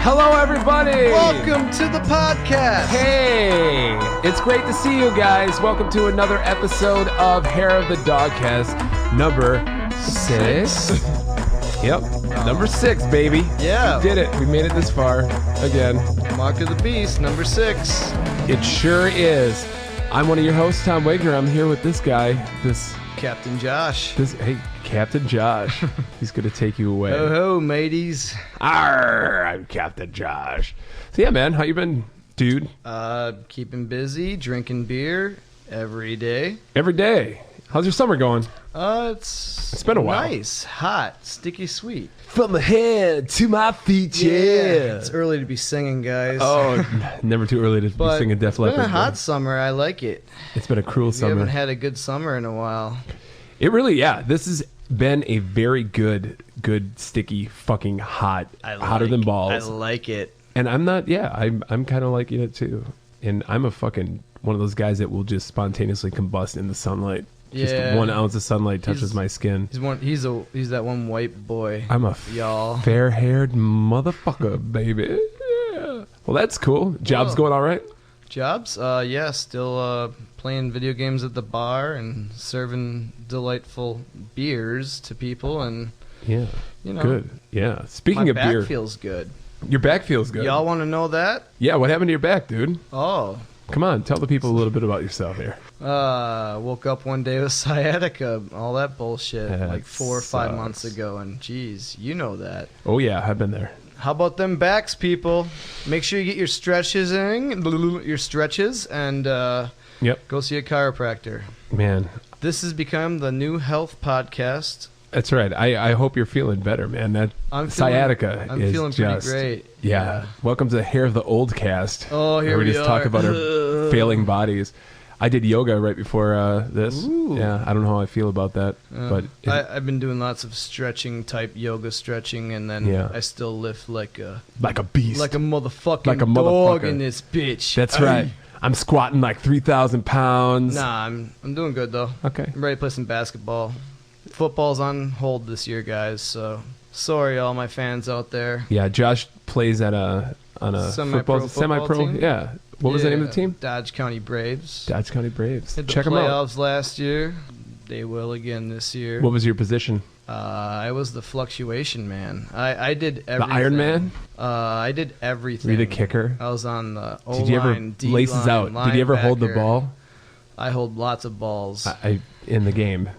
Hello, everybody. Welcome to the podcast. Hey, it's great to see you guys. Welcome to another episode of Hair of the Dogcast, number 6. Yep, number 6, baby. Yeah. We did it. We made it this far again. Mark of the Beast, number 6. It sure is. I'm one of your hosts, Tom Wagner. I'm here with this guy, Captain Josh. Hey, Captain Josh. He's going to take you away. Ho ho, mateys. Arr, I'm Captain Josh. So yeah, man, how you been, dude? Keeping busy, drinking beer every day. Every day. How's your summer going? It's been a while. Nice, hot, sticky sweet. From the head to my feet, yeah. It's early to be singing, guys. Oh, never too early to be singing Def Leppard. It's been a hot summer. I like it. It's been a cruel summer. We haven't had a good summer in a while. It really, yeah. This has been a very good, sticky, fucking hot, hotter than balls. I like it. And I'm not, yeah, I'm kind of liking it too. And I'm a fucking one of those guys that will just spontaneously combust in the sunlight. Just 1 ounce of sunlight touches my skin. He's that one white boy. I'm a y'all fair-haired motherfucker, baby. Yeah. Well, that's cool. Job's going all right? Jobs? Yeah, still playing video games at the bar and serving delightful beers to people, and yeah, good. Yeah. Speaking my of beer, my back feels good. Your back feels good. Y'all want to know that? Yeah. What happened to your back, dude? Oh. Come on, tell the people a little bit about yourself here. Woke up one day with sciatica, all that bullshit, that like 4 or 5 sucks. months ago, and geez, you know that. Oh yeah, I've been there. How about them backs, people? Make sure you get your stretches and go see a chiropractor. Man. This has become the new health podcast. That's right. I hope you're feeling better, man. Sciatica I'm is feeling just, pretty great. Yeah. Welcome to the Hair of the Old Cast. Oh, here where we just are. talk about our failing bodies. I did yoga right before this. Ooh. Yeah, I don't know how I feel about that, but I've been doing lots of stretching type yoga stretching, and then I still lift like a beast, like a motherfucking dog in this bitch. That's right. I'm squatting like 3,000 pounds. Nah, I'm doing good though. Okay, I'm ready to play some basketball. Football's on hold this year, guys. So sorry, all my fans out there. Yeah, Josh plays on a semi-pro team. Yeah. What was the name of the team? Dodge County Braves. Dodge County Braves. Hit the Check them out. playoffs last year. They will again this year. What was your position? I was the fluctuation man. I did everything. The Iron Man? I did everything. Were you the kicker? I was on the O-line, Did you ever D-line, laces out? Did you ever hold the linebacker. ball? I hold lots of balls. In the game.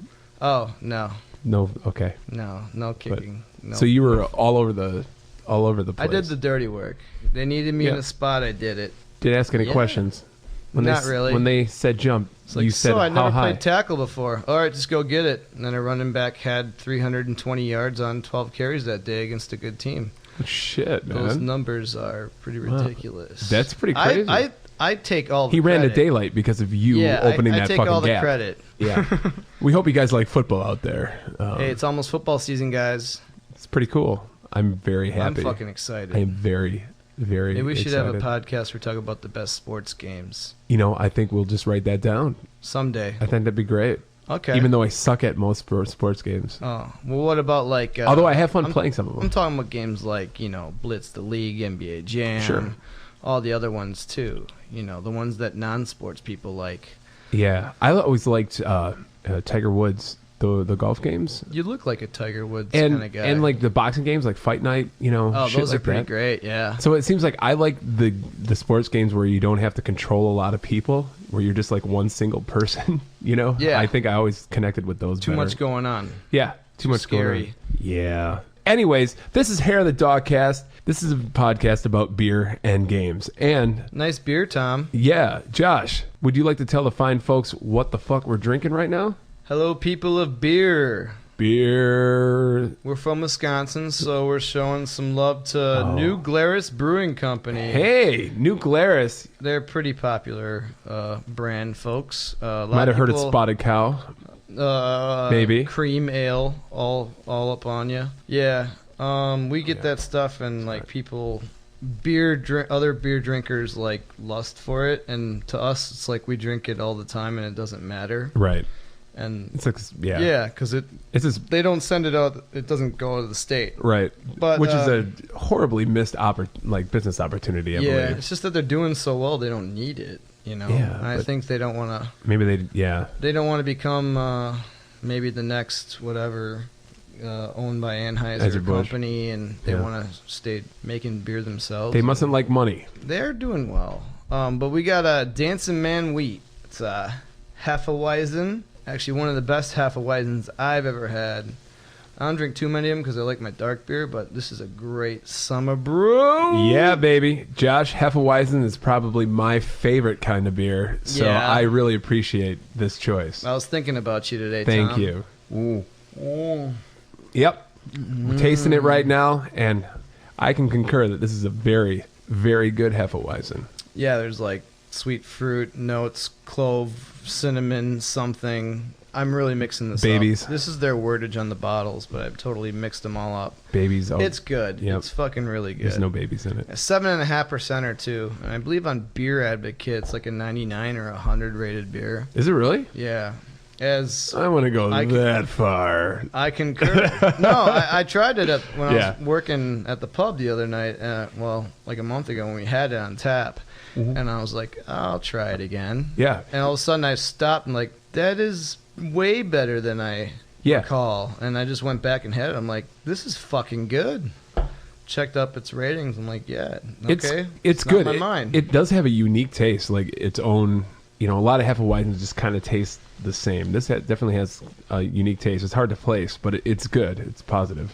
Oh, no. No, okay. No kicking. No. So you were all over the place. I did the dirty work. They needed me in a spot, I did it. Did ask any questions? Not really. When they said jump, you said I never how high? played tackle before. All right, just go get it. And then a running back had 320 yards on 12 carries that day against a good team. Shit, man. Those numbers are pretty ridiculous. Wow. That's pretty crazy. I take all the He credit. ran to daylight because of you opening that fucking gap. I take all the credit. Yeah. We hope you guys like football out there. Hey, it's almost football season, guys. It's pretty cool. I'm very happy. I'm fucking excited. I am very, very Maybe we should have a excited. podcast where we talk about the best sports games. I think we'll just write that down. Someday. I think that'd be great. Okay. Even though I suck at most sports games. Oh, well, what about like... although I have fun playing some of them. I'm talking about games like, Blitz the League, NBA Jam. Sure. All the other ones, too. The ones that non-sports people like. Yeah. I always liked Tiger Woods, the golf games. You look like a Tiger Woods kind of guy. And like the boxing games, like Fight Night, Oh, shit those like are pretty that. great, yeah. So it seems like I like the sports games where you don't have to control a lot of people, where you're just like one single person, Yeah. I think I always connected with those Too better. much going on. Yeah, too much scary. going on. Yeah. Anyways, this is Hair of the Dogcast. This is a podcast about beer and games. And Nice beer, Tom. yeah, Josh, would you like to tell the fine folks what the fuck we're drinking right now? Hello, people of beer. Beer. We're from Wisconsin, so we're showing some love to New Glarus Brewing Company. Hey, New Glarus. They're a pretty popular brand, folks. Might have heard of Spotted Cow. Maybe. Cream ale, all up on you. Yeah. We get that stuff, and like people, other beer drinkers lust for it, and to us, it's like we drink it all the time, and it doesn't matter. Right. And It's like, yeah. yeah, because It's just, they don't send it out. It doesn't go to the state. right. But Which is a horribly missed business opportunity, I yeah, believe. it's just that they're doing so well, they don't need it. Yeah, and I think they don't want to. Maybe they don't want to become maybe the next whatever owned by Anheuser company, and they want to stay making beer themselves. They mustn't like money. They're doing well. But we got a Dancing Man wheat. It's a Hefeweizen. Actually, one of the best Hefeweizens I've ever had. I don't drink too many of them because I like my dark beer, but this is a great summer brew. Yeah, baby. Josh, Hefeweizen is probably my favorite kind of beer, so I really appreciate this choice. I was thinking about you today, Thank Tom. you. Ooh. Yep. We're tasting it right now, and I can concur that this is a very, very good Hefeweizen. Yeah, there's like sweet fruit notes, clove, cinnamon, something. I'm really mixing this Babies. up. This is their wordage on the bottles, but I've totally mixed them all up. Babies. Oh, It's good. Yep. It's fucking really good. There's no babies in it. 7.5% or 2. And I believe on Beer Advocate, it's like a 99 or 100 rated beer. Is it really? Yeah. As I want to go that far. I concur. No, I tried it when I was working at the pub the other night. Like a month ago when we had it on tap. Mm-hmm. And I was like, I'll try it again. Yeah. And all of a sudden I stopped and like, that is way better than I recall. And I just went back and had it. I'm like, this is fucking good. Checked up its ratings. I'm like, yeah, okay. It's good. Not my mind. It does have a unique taste, like its own. A lot of Hefeweizens just kind of taste the same. This definitely has a unique taste. It's hard to place, but it's good. It's positive.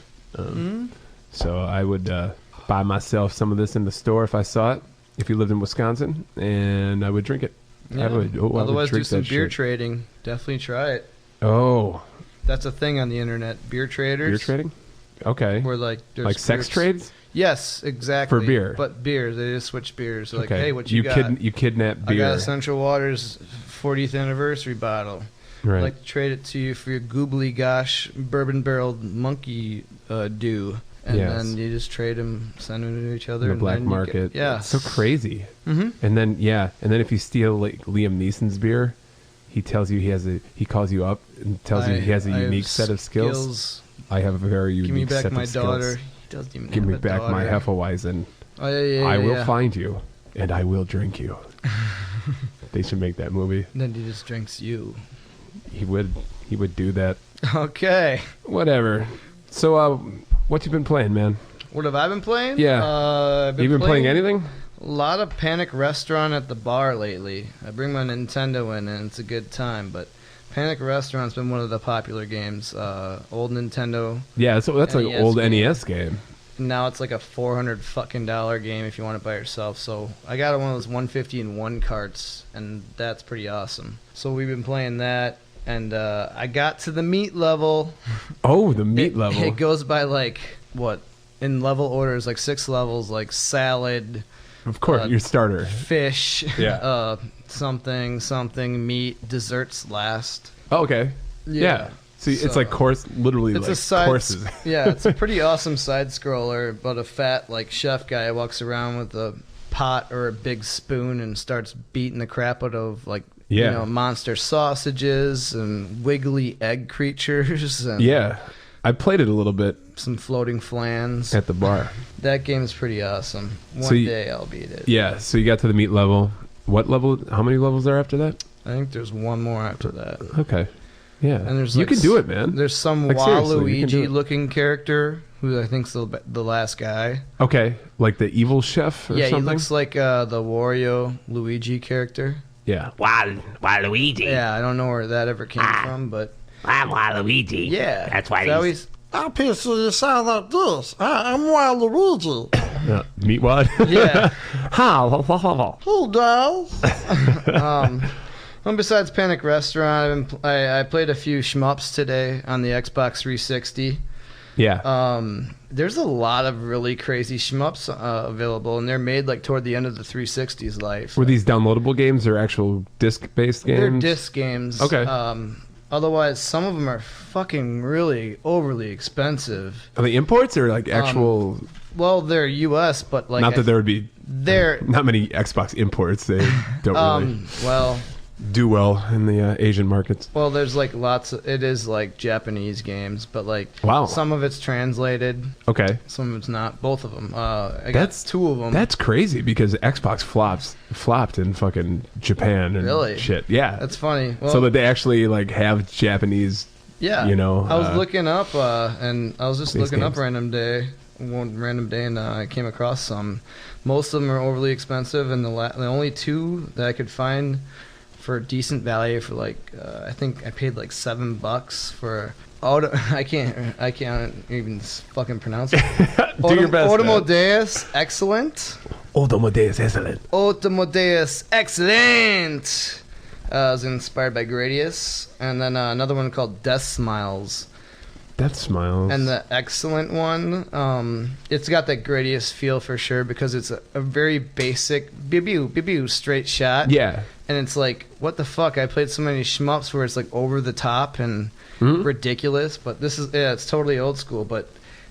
So I would buy myself some of this in the store if I saw it, if you lived in Wisconsin, and I would drink it. Yeah. Otherwise, do some beer trading. Definitely try it. Oh. That's a thing on the internet. Beer traders. Beer trading? Okay. Where there's like sex trades? Yes, exactly. For beer. But beers. They just switch beers. They're okay. Like, hey, what you got? You kidnap beer. I got Essential Waters 40th anniversary bottle. Right. I'd like to trade it to you for your goobly gosh bourbon barreled monkey dew. And then you just trade them, send them to each other. In the black market. It's so crazy. Mm-hmm. And then if you steal like Liam Neeson's beer, he tells you he calls you up and tells you he has a unique set of skills. I have a very unique set of skills. Give me back my daughter. He doesn't even Give have me a back daughter. my Hefeweizen. Oh, yeah, I will find you, and I will drink you. They should make that movie. And then he just drinks you. He would do that. Okay. Whatever. So, what you been playing, man? What have I been playing? Yeah. You been playing anything? A lot of Panic Restaurant at the bar lately. I bring my Nintendo in, and it's a good time, but Panic Restaurant's been one of the popular games. Old Nintendo. Yeah, so that's like an old NES game. Now it's like a $400 fucking game if you want it by yourself. So I got one of those 150 in 1 carts, and that's pretty awesome. So we've been playing that, and I got to the meat level. Oh, the meat level. It goes by like what in level orders, like 6 levels, like salad. Of course, your starter. Fish. Yeah. Something meat. Desserts last. Oh, okay. Yeah. So it's like literally it's like courses. Yeah, it's a pretty awesome side scroller, but a fat like chef guy walks around with a pot or a big spoon and starts beating the crap out of like monster sausages and wiggly egg creatures. And I played it a little bit. Some floating flans at the bar. That game's pretty awesome. One day I'll beat it. Yeah, so you got to the meat level. What level? How many levels are after that? I think there's one more after that. Okay. Yeah. And there's you can do it, man. There's some Waluigi-looking character who I think's the last guy. Okay, like the evil chef or something? He looks like the Wario Luigi character. Yeah. Waluigi. Yeah, I don't know where that ever came from, but... I'm Waluigi. Yeah. That's why he's... I picture you sound like this. I'm Waluigi. Meat wad? Yeah. Who does? And besides Panic Restaurant, I played a few shmups today on the Xbox 360. Yeah. There's a lot of really crazy shmups available, and they're made like toward the end of the 360's life. Were these downloadable games or actual disc-based games? They're disc games. Okay. Otherwise, some of them are fucking really overly expensive. Are they imports or like actual... well, they're U.S., but like... Not that there would be not many Xbox imports. They don't really... Well... do well in the Asian markets. Well, there's like it is like Japanese games, but like some of it's translated. Okay. Some of it's not. Both of them. That's 2 of them. That's crazy because Xbox flopped in fucking Japan and really? Shit. Yeah. That's funny. Well, so that they actually like have Japanese. Yeah. You know. I was looking up and I was just looking games. up one random day, and I came across some. Most of them are overly expensive, and the only 2 that I could find for decent value for like I think I paid like $7 for I can't even fucking pronounce it. Do your best. Automodeus Excellent. Automodeus Excellent. Automodeus Excellent. It was inspired by Gradius, and then another one called Death Smiles. Death Smiles. And the Excellent one, it's got that Gradius feel for sure because it's a very basic straight shot. Yeah. And it's like, what the fuck? I played so many shmups where it's like over the top and ridiculous, but this is it's totally old school, but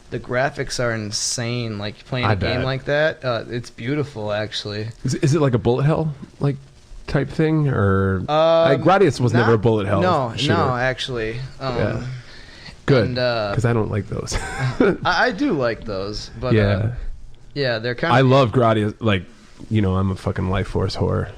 the graphics are insane. Like playing a game like that, it's beautiful actually. Is it like a bullet hell like type thing or Gradius was never a bullet hell? No, actually. Yeah. Good, because I don't like those. I do like those, but yeah, they're kind of. I love Gradius. Like, you know, I'm a fucking Life Force whore.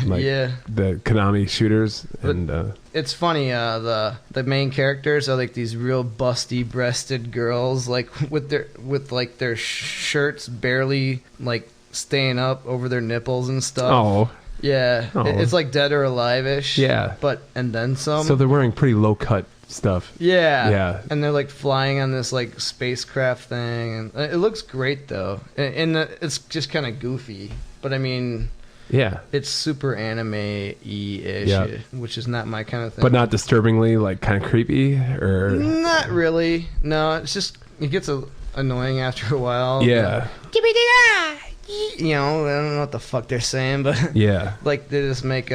Like the Konami shooters, and it's funny. The main characters are like these real busty breasted girls, like with their shirts barely like staying up over their nipples and stuff. Oh. Yeah, it's like Dead or Alive-ish. Yeah, and then some. So they're wearing pretty low cut stuff. Yeah, and they're like flying on this like spacecraft thing, and it looks great though. And it's just kind of goofy, but I mean, it's super anime-y-ish, which is not my kind of thing. But not disturbingly like kind of creepy, or not really. No, it's just it gets annoying after a while. Yeah. You know, I don't know what the fuck they're saying, but like they just make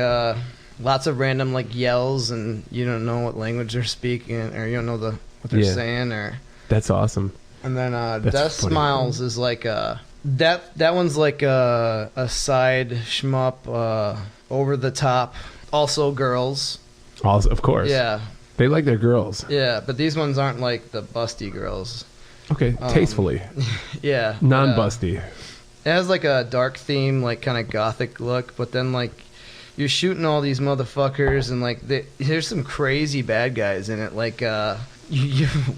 lots of random like yells, and you don't know what language they're speaking, or you don't know what they're saying, or that's awesome. And then Death Smiles is like that one's like a side shmup, over the top, also girls. Also, of course. Yeah. They like their girls. Yeah, but these ones aren't like the busty girls. Okay, tastefully. Yeah. Non-busty. It has like a dark theme, like kind of gothic look, but then like you're shooting all these motherfuckers, and like there's some crazy bad guys in it. Like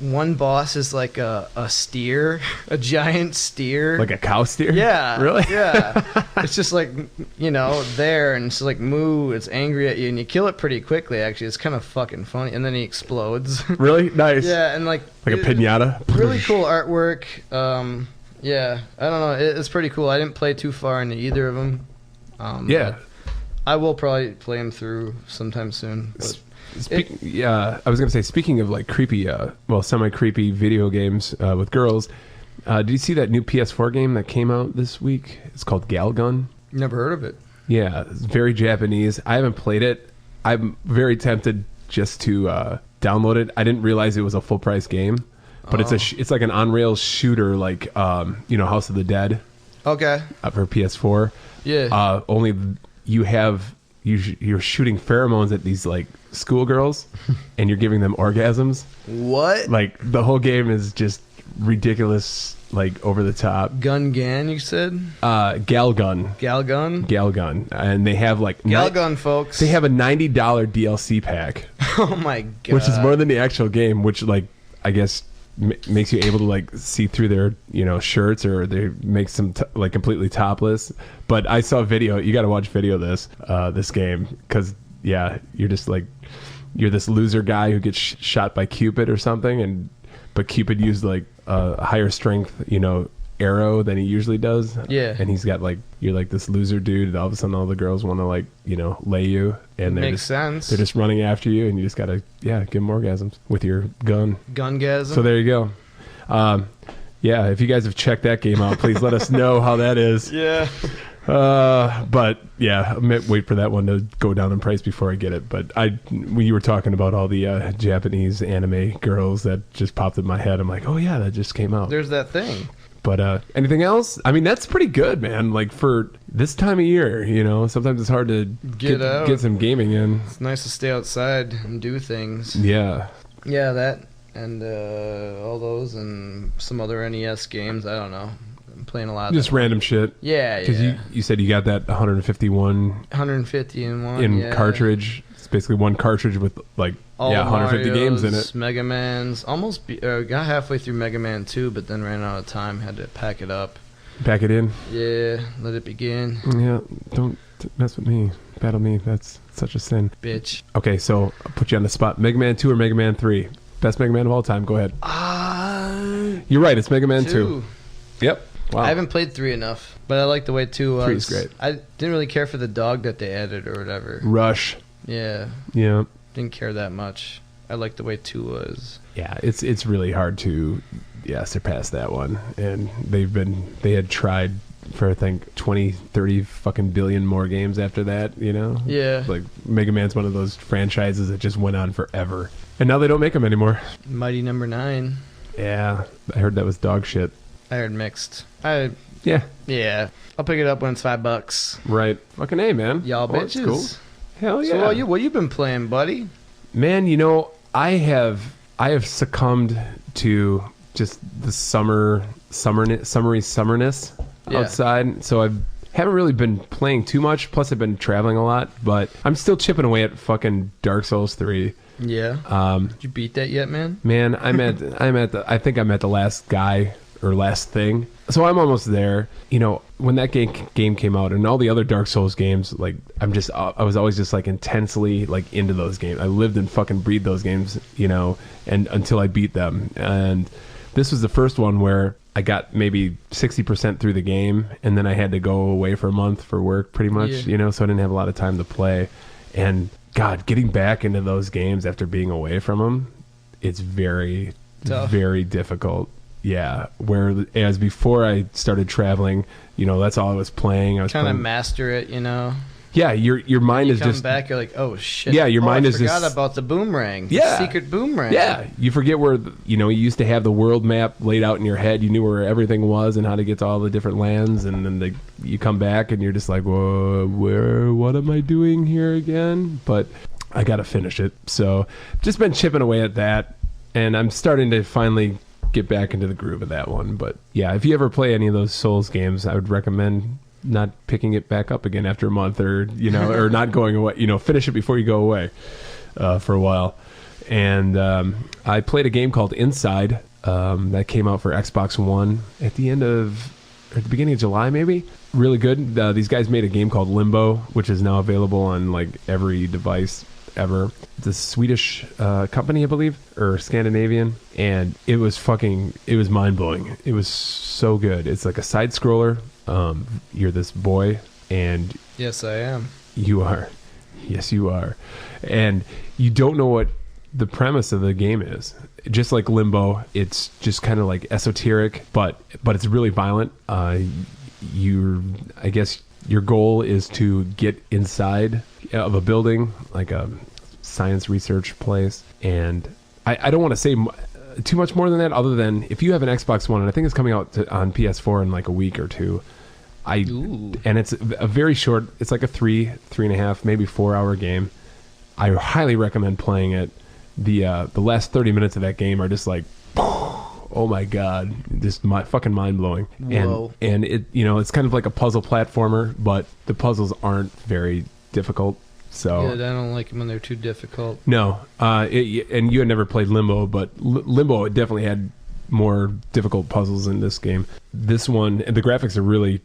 one boss is like a steer, a giant steer, like a cow steer. Yeah, really. Yeah, it's just like there, and it's like moo. It's angry at you, and you kill it pretty quickly. Actually, it's kind of fucking funny, and then he explodes. Really nice. Yeah, and like a pinata. Really cool artwork. Yeah, I don't know. It's pretty cool. I didn't play too far into either of them. I will probably play them through sometime soon. But I was gonna say, speaking of like creepy, semi-creepy video games with girls, did you see that new PS4 game that came out this week? It's called Galgun. Never heard of it. Yeah, it's very Japanese. I haven't played it. I'm very tempted just to download it. I didn't realize it was a full price game. But it's like an on-rails shooter, like House of the Dead. Okay. For PS4. Yeah. Only you're shooting pheromones at these like schoolgirls, and you're giving them orgasms. What? Like the whole game is just ridiculous, like over the top. Gun, you said? Galgun. Galgun, and they have like Galgun, folks. They have a $90 DLC pack. Oh my god. Which is more than the actual game, which like I guess makes you able to like see through their shirts, or they make them like completely topless. But I saw a video. You got to watch video of this game, because you're just like you're this loser guy who gets shot by Cupid or something, but Cupid used like a higher strength arrow than he usually does. Yeah. And he's got like, you're like this loser dude, and all of a sudden all the girls want to like lay you, and makes sense. They're just running after you, and you just gotta give them orgasms with your gungasm. So there you go. If you guys have checked that game out, please let us know how that is. Yeah. But I might wait for that one to go down in price before I get it. But when you were talking about all the Japanese anime girls, that just popped in my head. I'm like, oh yeah, that just came out. There's that thing. But anything else? I mean, that's pretty good, man. Like for this time of year, sometimes it's hard to get some gaming in. It's nice to stay outside and do things. Yeah. Yeah, that and all those and some other NES games. I don't know. I'm playing a lot of just random shit. Yeah, Because you said you got that 151 in cartridge. It's basically one cartridge with like all 150 Marios, games in it. Mega Man's. Almost got halfway through Mega Man 2, but then ran out of time. Had to pack it up. Pack it in. Yeah, let it begin. Yeah, don't mess with me. Battle me. That's such a sin. Bitch. Okay, so I'll put you on the spot. Mega Man 2 or Mega Man 3? Best Mega Man of all time. Go ahead. You're right. It's Mega Man 2. Yep. Wow. I haven't played 3 enough, but I like the way 2 was. 3 is great. I didn't really care for the dog that they added or whatever. Rush. Yeah. Yeah. Didn't care that much. I like the way 2 was. Yeah, it's really hard to surpass that one. And they had tried for I think 20, 30 fucking billion more games after that, Yeah. Like Mega Man's one of those franchises that just went on forever. And now they don't make them anymore. Mighty Number 9. Yeah, I heard that was dog shit. I heard mixed. Yeah. I'll pick it up when it's $5. Right. Fucking A, man. Y'all that's bitches. Cool. Hell yeah. So what you been playing, buddy? Man, I have succumbed to just the summerness outside. So I haven't really been playing too much. Plus, I've been traveling a lot. But I'm still chipping away at fucking Dark Souls 3. Yeah. Did you beat that yet, man? Man, I think I'm at the last guy or last thing. So I'm almost there. When that game came out and all the other Dark Souls games, like I was always just like intensely like into those games. I lived and fucking breathed those games, and until I beat them. And this was the first one where I got maybe 60% through the game, and then I had to go away for a month for work, pretty much. So I didn't have a lot of time to play. And God, getting back into those games after being away from them, it's very tough. Very difficult. Yeah, whereas before I started traveling, that's all I was playing. I was trying to master it, Yeah, your mind is just back. You're like, oh shit. Yeah, your mind is just. I forgot about the boomerang. Yeah, the secret boomerang. Yeah, you forget where you used to have the world map laid out in your head. You knew where everything was and how to get to all the different lands, and then you come back and you're just like, whoa, what am I doing here again? But I got to finish it, so just been chipping away at that, and I'm starting to finally get back into the groove of that one. But yeah, if you ever play any of those Souls games, I would recommend not picking it back up again after a month, or or not going away. Finish it before you go away for a while. And I played a game called Inside that came out for Xbox One at the beginning of July, maybe. Really good. These guys made a game called Limbo, which is now available on like every device ever. It's a Swedish company, I believe, or Scandinavian, and it was mind-blowing. It was so good. It's like a side scroller. You're this boy, and yes, I am. You are. Yes, you are. And you don't know what the premise of the game is. Just like Limbo, it's just kind of like esoteric, but it's really violent. I guess your goal is to get inside of a building, like a science research place. And I don't want to say too much more than that, other than if you have an Xbox One, and I think it's coming out on PS4 in like a week or two. And it's a very short, it's like a 3.5, maybe 4 hour game. I highly recommend playing it. The last 30 minutes of that game are just like, oh my god, just fucking mind blowing. And it, it's kind of like a puzzle platformer, but the puzzles aren't very difficult. So yeah, I don't like them when they're too difficult. No, and you had never played Limbo, but Limbo definitely had more difficult puzzles in this game. This one, the graphics are really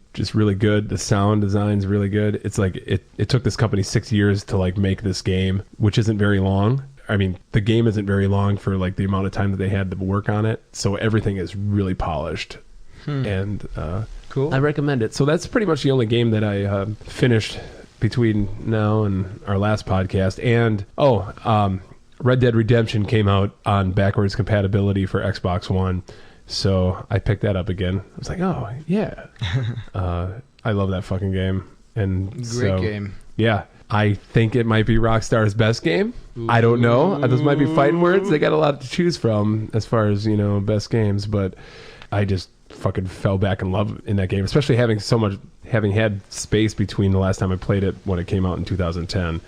good. The sound design's really good. It's like it took this company 6 years to like make this game, which isn't very long. I mean, the game isn't very long for like the amount of time that they had to work on it. So everything is really polished. And cool. I recommend it. So that's pretty much the only game that I finished between now and our last podcast. And Red Dead Redemption came out on backwards compatibility for Xbox One, so I picked that up again. I was like, oh yeah. I love that fucking game. And great game. Yeah, I think it might be Rockstar's best game. I don't know, those might be fighting words. They got a lot to choose from as far as best games, but I just fucking fell back in love in that game, especially having had space between the last time I played it when it came out in 2010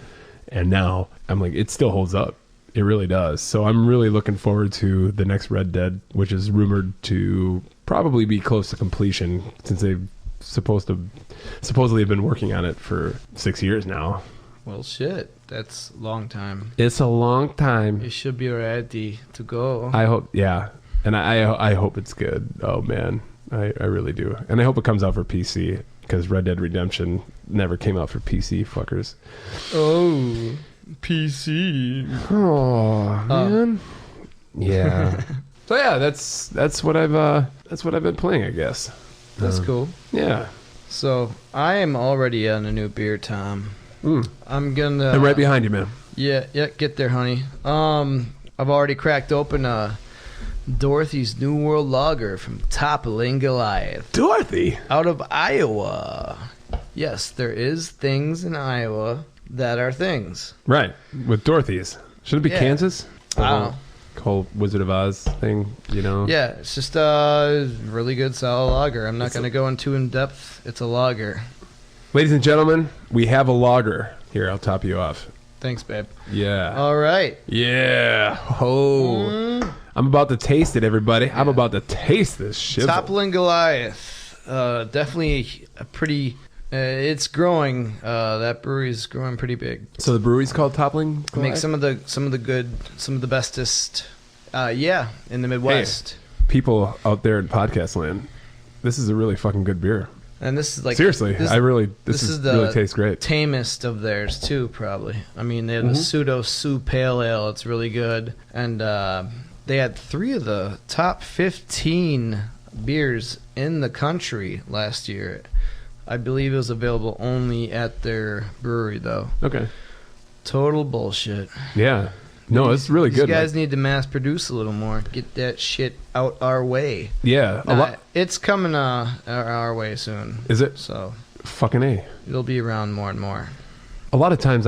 and now. I'm like, it still holds up. It really does. So I'm really looking forward to the next Red Dead, which is rumored to probably be close to completion since they've supposedly have been working on it for 6 years now. Well, shit. That's a long time. It's a long time. It should be ready to go. I hope, yeah. And I hope it's good. Oh, man. I really do. And I hope it comes out for PC because Red Dead Redemption never came out for PC, fuckers. Oh, PC. Oh, man. Yeah. So yeah, that's what I've been playing, I guess. That's cool. Yeah. So I am already on a new beer, Tom. I'm right behind you, man. Yeah, get there, honey. I've already cracked open Dorothy's New World Lager from Toppling Goliath. Dorothy? Out of Iowa. Yes, there is things in Iowa that are things. Right, with Dorothy's. Should it be Kansas? I don't know. Whole Wizard of Oz thing, you know? Yeah, it's just a really good solid lager. I'm not going to go into in depth. It's a lager. Ladies and gentlemen, we have a lager. Here, I'll top you off. Thanks, babe. Yeah. All right. Yeah. Oh. I'm about to taste it, everybody. Yeah. I'm about to taste this shit. Toppling Goliath. Definitely a pretty... it's growing. That brewery is growing pretty big. So the brewery's called Toppling Goliath? Make some of the bestest. In the Midwest. Hey, people out there in podcast land, this is a really fucking good beer. And this is like seriously, this really tastes great. Tamest of theirs too, probably. I mean, they have the Pseudo Sue Pale Ale. It's really good, and they had 3 of the top 15 beers in the country last year. I believe it was available only at their brewery, though. Okay. Total bullshit. Yeah. No, it's really good. These guys need to mass produce a little more. Get that shit out our way. Yeah. It's coming our way soon. Is it? So. Fucking A. It'll be around more and more. A lot of times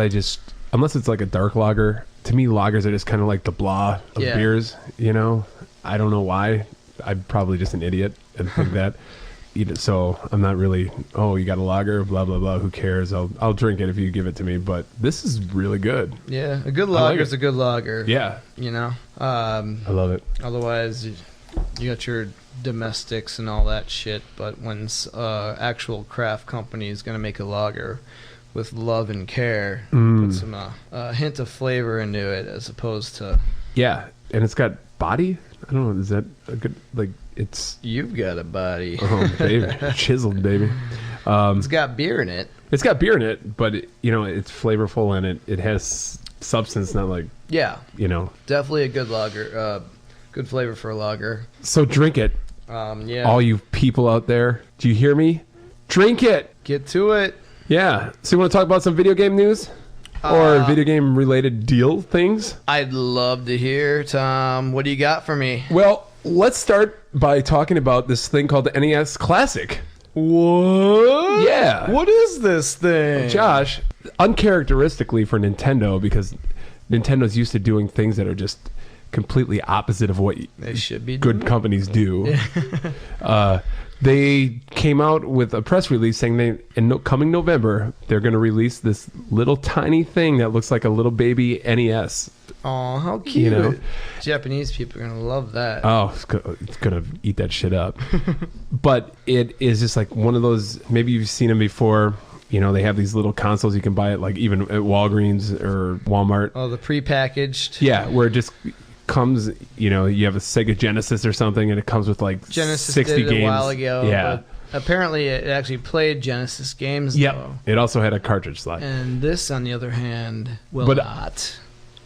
unless it's like a dark lager, to me lagers are just kind of like the blah of beers, you know? I don't know why. I'm probably just an idiot and think that. So I'm not really, you got a lager, blah, blah, blah. Who cares? I'll drink it if you give it to me. But this is really good. Yeah, a good lager is a good lager. Yeah. You know? I love it. Otherwise, you got your domestics and all that shit. But when actual craft company is going to make a lager with love and care, put some hint of flavor into it as opposed to... Yeah, and it's got body. I don't know, is that a good, You've got a body. Oh, baby. Chiseled, baby. It's got beer in it. It's got beer in it, but, it's flavorful and it has substance, not like... Yeah. You know. Definitely a good lager. Good flavor for a lager. So drink it. Yeah. All you people out there. Do you hear me? Drink it. Get to it. Yeah. So you want to talk about some video game news? Or video game related deal things? I'd love to hear, Tom. What do you got for me? Well, let's start by talking about this thing called the NES Classic. What? Yeah. What is this thing? Josh, uncharacteristically for Nintendo, because Nintendo's used to doing things that are just completely opposite of what they should be good companies do. They came out with a press release saying coming November, they're going to release this little tiny thing that looks like a little baby NES. Oh, how cute. Japanese people are going to love that. Oh, it's going to eat that shit up. But it is just like one of those, maybe you've seen them before. They have these little consoles you can buy at even at Walgreens or Walmart. Oh, the prepackaged. Yeah, where it just comes, you have a Sega Genesis or something, and it comes with Genesis 60 did it games. A while ago. Yeah. But apparently, it actually played Genesis games. Yep. Though. It also had a cartridge slot. And this, on the other hand, will not.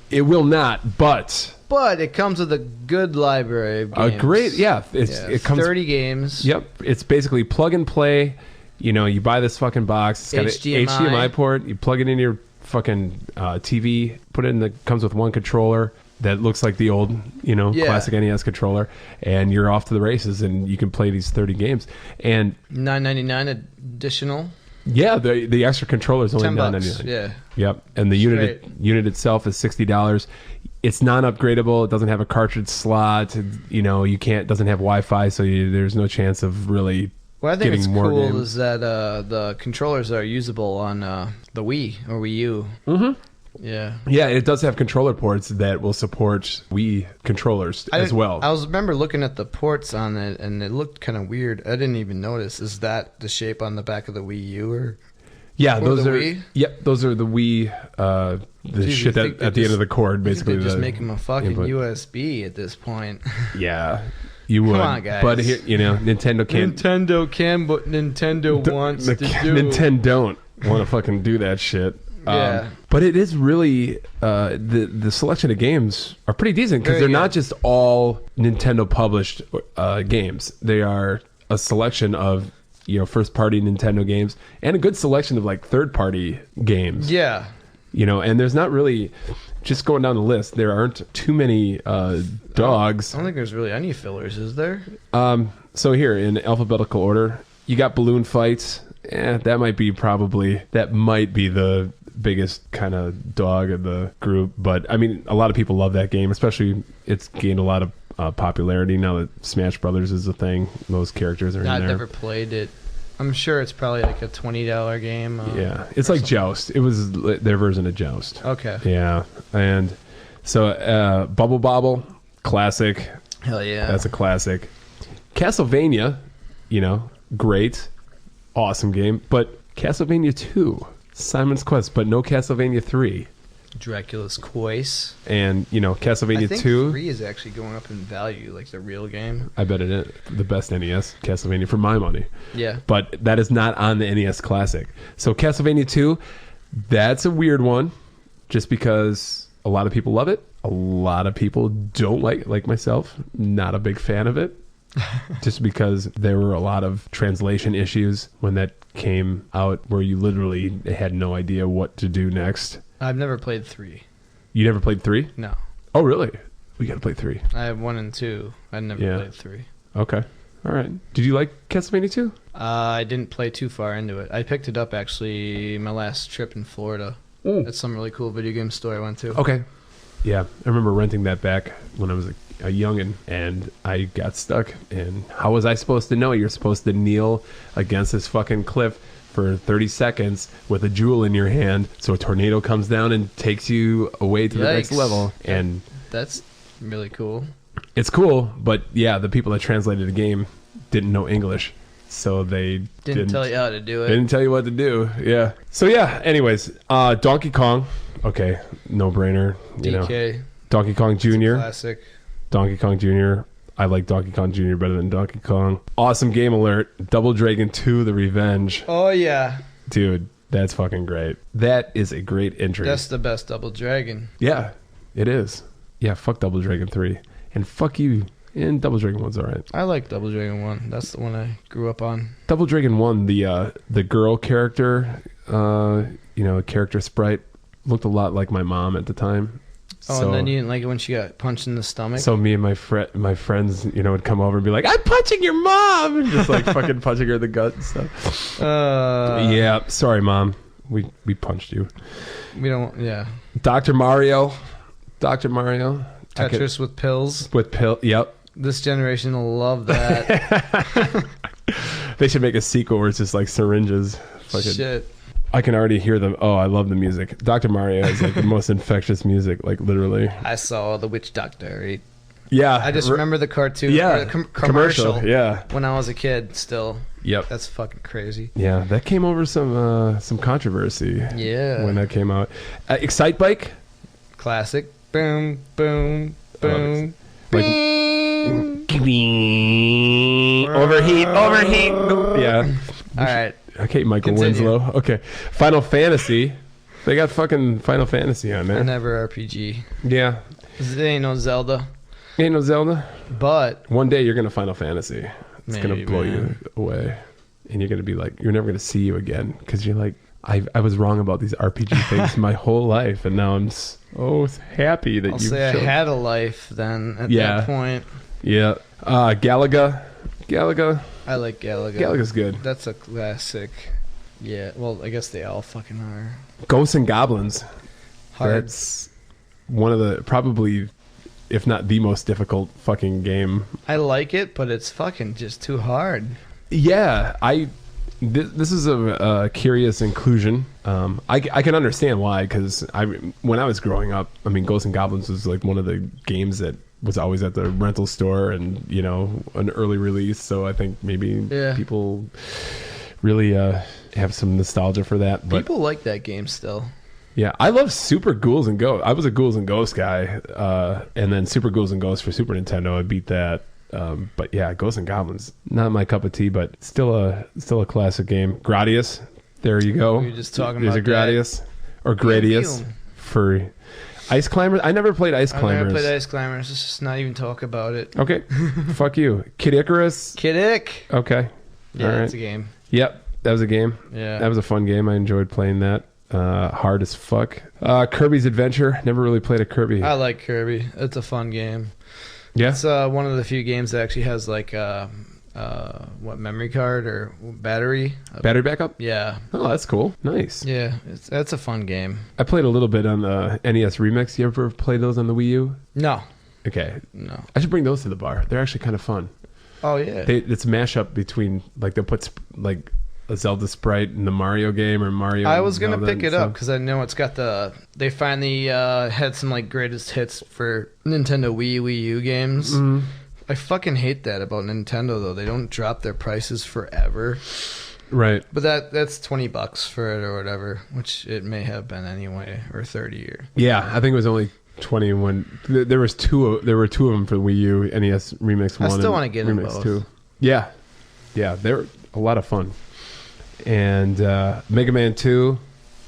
It will not, but it comes with a good library of games. A great, yeah. It comes 30 games. Yep. It's basically plug and play. You buy this fucking box. It's got an HDMI port. You plug it in your fucking TV. Put it in comes with one controller that looks like the old, classic NES controller, and you're off to the races, and you can play these 30 games. And $9.99 additional. Yeah, the extra controller is only $9.99. Yeah. Yep. And the unit itself is $60. It's non-upgradable. It doesn't have a cartridge slot. You know, doesn't have Wi-Fi, so there's no chance of really. What I think is cool is that the controllers are usable on the Wii or Wii U. Mm-hmm. Yeah. Yeah, it does have controller ports that will support Wii controllers as well. I remember looking at the ports on it, and it looked kind of weird. I didn't even notice. Is that the shape on the back of the Wii U? Or those are. Wii? Yep, those are the Wii. Shit at the end of the cord, basically. They just make them a fucking input. USB at this point. Yeah. You would. Come on, guys. But here, Nintendo can't. Nintendo can, but Nintendo wants to do. Nintendo don't want to fucking do that shit. Yeah. But it is really the selection of games are pretty decent because they're not just all Nintendo published games. They are a selection of first party Nintendo games and a good selection of like third party games. Yeah. And there's not really, just going down the list, there aren't too many dogs. I don't think there's really any fillers, is there? So here in alphabetical order, you got Balloon Fights. That might be the biggest kind of dog of the group, but I mean, a lot of people love that game, especially it's gained a lot of popularity now that Smash Brothers is a thing. Those characters are in there. I've never played it. I'm sure it's probably like a $20 game. Yeah, it's like Joust. It was their version of Joust. Okay. Yeah, and so Bubble Bobble, classic. Hell yeah, that's a classic. Castlevania, great, awesome game, but Castlevania 2. Simon's Quest, but no Castlevania 3. Dracula's Quest. And, Castlevania I think 2. 3 is actually going up in value, like the real game. I bet it is the best NES Castlevania for my money. Yeah. But that is not on the NES Classic. So Castlevania 2, that's a weird one, just because a lot of people love it. A lot of people don't like myself, not a big fan of it. Just because there were a lot of translation issues when that came out where you literally had no idea what to do next. I've never played 3. You never played 3? No. Oh, really? We got to play 3. I have 1 and 2. I never played 3. Okay. All right. Did you like Castlevania 2? I didn't play too far into it. I picked it up actually my last trip in Florida. At some really cool video game store I went to. Okay. Yeah. I remember renting that back when I was a youngin', and I got stuck. And how was I supposed to know? You're supposed to kneel against this fucking cliff for 30 seconds with a jewel in your hand, so a tornado comes down and takes you away to the next level. And that's really cool. It's cool, but yeah, the people that translated the game didn't know English, so they didn't tell you how to do it. Didn't tell you what to do. Yeah. So yeah. Anyways, Donkey Kong. Okay, no brainer. DK. Donkey Kong Jr. Classic. Donkey Kong Jr. I like Donkey Kong Jr. better than Donkey Kong. Awesome game alert. Double Dragon 2: The Revenge. Oh yeah. Dude, that's fucking great. That is a great entry. That's the best Double Dragon. Yeah, it is. Yeah, fuck Double Dragon 3. And fuck you. And Double Dragon 1's alright. I like Double Dragon 1. That's the one I grew up on. Double Dragon 1, the girl character, character sprite, looked a lot like my mom at the time. Oh, and then you didn't like it when she got punched in the stomach? So me and my friends, would come over and be like, I'm punching your mom! And just like fucking punching her in the gut and stuff. Yeah, sorry, Mom. We punched you. We don't, yeah. Dr. Mario. Tetris with pills. Yep. This generation will love that. They should make a sequel where it's just like syringes. Fucking, shit. I can already hear them. Oh, I love the music. Dr. Mario is like the most infectious music, like literally. I saw The Witch Doctor, right? Yeah. I just remember the cartoon. Yeah. Commercial. Yeah. When I was a kid still. Yep. That's fucking crazy. Yeah. That came over some controversy. Yeah. When that came out. Excite Bike. Classic. Boom, boom, boom. Overheat. Yeah. All right. Okay, Michael Winslow. Okay. Final Fantasy. They got fucking Final Fantasy on there. Never RPG. Yeah. It ain't no Zelda. But one day you're going to Final Fantasy. It's going to blow you away. And you're going to be like, you're never going to see you again. Because you're like, I was wrong about these RPG things my whole life. And now I'm so happy that I'll say I had a life then at that point. Yeah. Galaga. I like Galaga. Galaga's good. That's a classic. Yeah, well, I guess they all fucking are. Ghosts and Goblins. Hard. one of the probably, if not the most difficult fucking game. I like it, but it's fucking just too hard. Yeah, this is a curious inclusion. I can understand why, because when I was growing up, I mean, Ghosts and Goblins was like one of the games that was always at the rental store and, you know, an early release. So I think maybe people really have some nostalgia for that. But people like that game still. Yeah, I love Super Ghouls and Ghosts. I was a Ghouls and Ghosts guy, and then Super Ghouls and Ghosts for Super Nintendo. I beat that. But yeah, Ghosts and Goblins, not my cup of tea, but still a classic game. Gradius, there you go. We were just talking There's about a Gradius or Gradius for Ice Climbers. I never played Ice Climbers. I never played Ice Climbers. Let's just not even talk about it. Okay, fuck you. Kid Icarus. Kid Ick. Okay, yeah, all right. That's a game. Yep, that was a game. Yeah, that was a fun game. I enjoyed playing that. Hard as fuck. Kirby's Adventure. Never really played a Kirby. I like Kirby. It's a fun game. Yeah, it's one of the few games that actually has like memory card or battery backup. Yeah. Oh, that's cool. Nice. Yeah, that's a fun game. I played a little bit on the NES Remix. You ever play those on the Wii U? No. Okay. No. I should bring those to the bar. They're actually kind of fun. Oh yeah. It's a mashup between like they'll put like a Zelda sprite in the Mario game or Mario. I was gonna pick it up because I know it's got they finally had some like greatest hits for Nintendo Wii U games. Mm-hmm. I fucking hate that about Nintendo though. They don't drop their prices forever. Right. But that's $20 for it or whatever, which it may have been anyway, or 30 or. Yeah, I think it was only 20 when there were two of them for Wii U, NES Remix 1. I still want to get them Remix both. 2. Yeah. Yeah, they're a lot of fun. And Mega Man 2,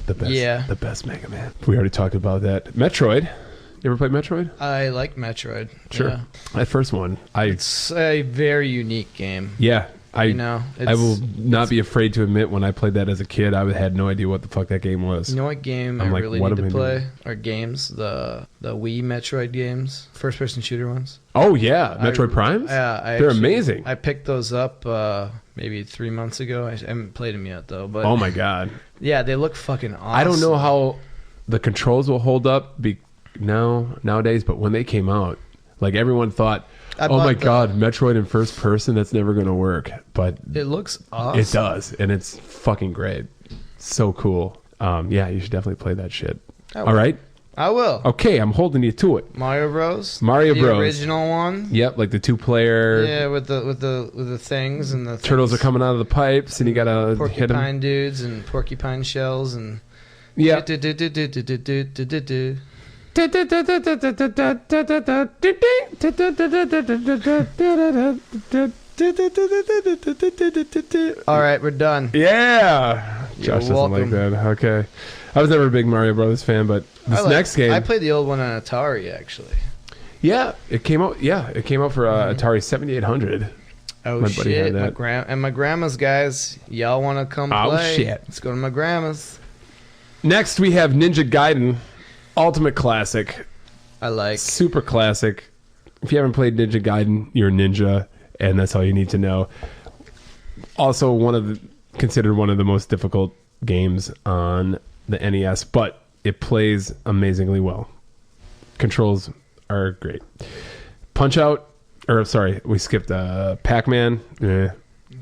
the best. Yeah. The best Mega Man. We already talked about that. Metroid. You ever played Metroid? I like Metroid. Sure. Yeah. That first one. It's a very unique game. Yeah. I will not be afraid to admit when I played that as a kid, I had no idea what the fuck that game was. You know what game I really need to play? Are games, the Wii Metroid games, first-person shooter ones. Oh, yeah. Metroid Primes? Yeah. They're amazing. I picked those up maybe 3 months ago. I haven't played them yet, though. But oh, my God. Yeah, they look fucking awesome. I don't know how the controls will hold up nowadays, but when they came out, like everyone thought, oh my God, Metroid in first person, that's never going to work. But it looks awesome. It does, and it's fucking great. So cool. Yeah, you should definitely play that shit. All right? I will. Okay, I'm holding you to it. Mario Bros. The original one. Yep, like the 2-player. Yeah, with the things and the turtles are coming out of the pipes, and you gotta hit them. Porcupine dudes and porcupine shells and. Yeah. All right, we're done. Yeah. Josh doesn't like that. Okay. I was never a big Mario Brothers fan, but this next game. I played the old one on Atari, actually. Yeah, it came out. Yeah, it came out for Atari 7800. Oh, my buddy had that. My grandma's, guys. Y'all want to come play? Oh, shit. Let's go to my grandma's. Next, we have Ninja Gaiden Ultimate Classic. I like. Super classic. If you haven't played Ninja Gaiden, you're a ninja, and that's all you need to know. Also, considered one of the most difficult games on the NES, but it plays amazingly well. Controls are great. We skipped Pac-Man.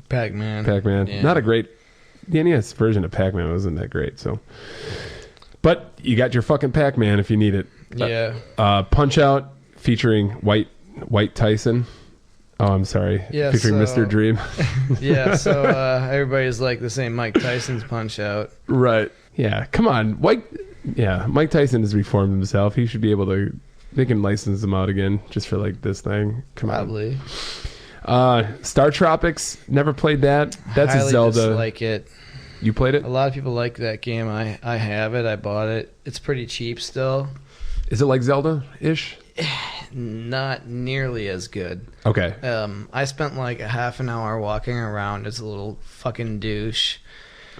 Pac-Man. Yeah. Not a great. The NES version of Pac-Man wasn't that great, so. But you got your fucking Pac-Man if you need it. Yeah. Punch-Out featuring White Tyson. Oh, I'm sorry. Yeah, featuring Mr. Dream. Yeah, so everybody's like the same Mike Tyson's Punch-Out. Right. Yeah, come on. Mike Tyson has reformed himself. He should be able to... They can license him out again just for like this thing. Come Probably. on. Star Tropics. Never played that. That's Highly a Zelda. Dislike it. You played it? A lot of people like that game. I have it. I bought it. It's pretty cheap still. Is it like Zelda-ish? Not nearly as good. Okay. I spent like a half an hour walking around as a little fucking douche.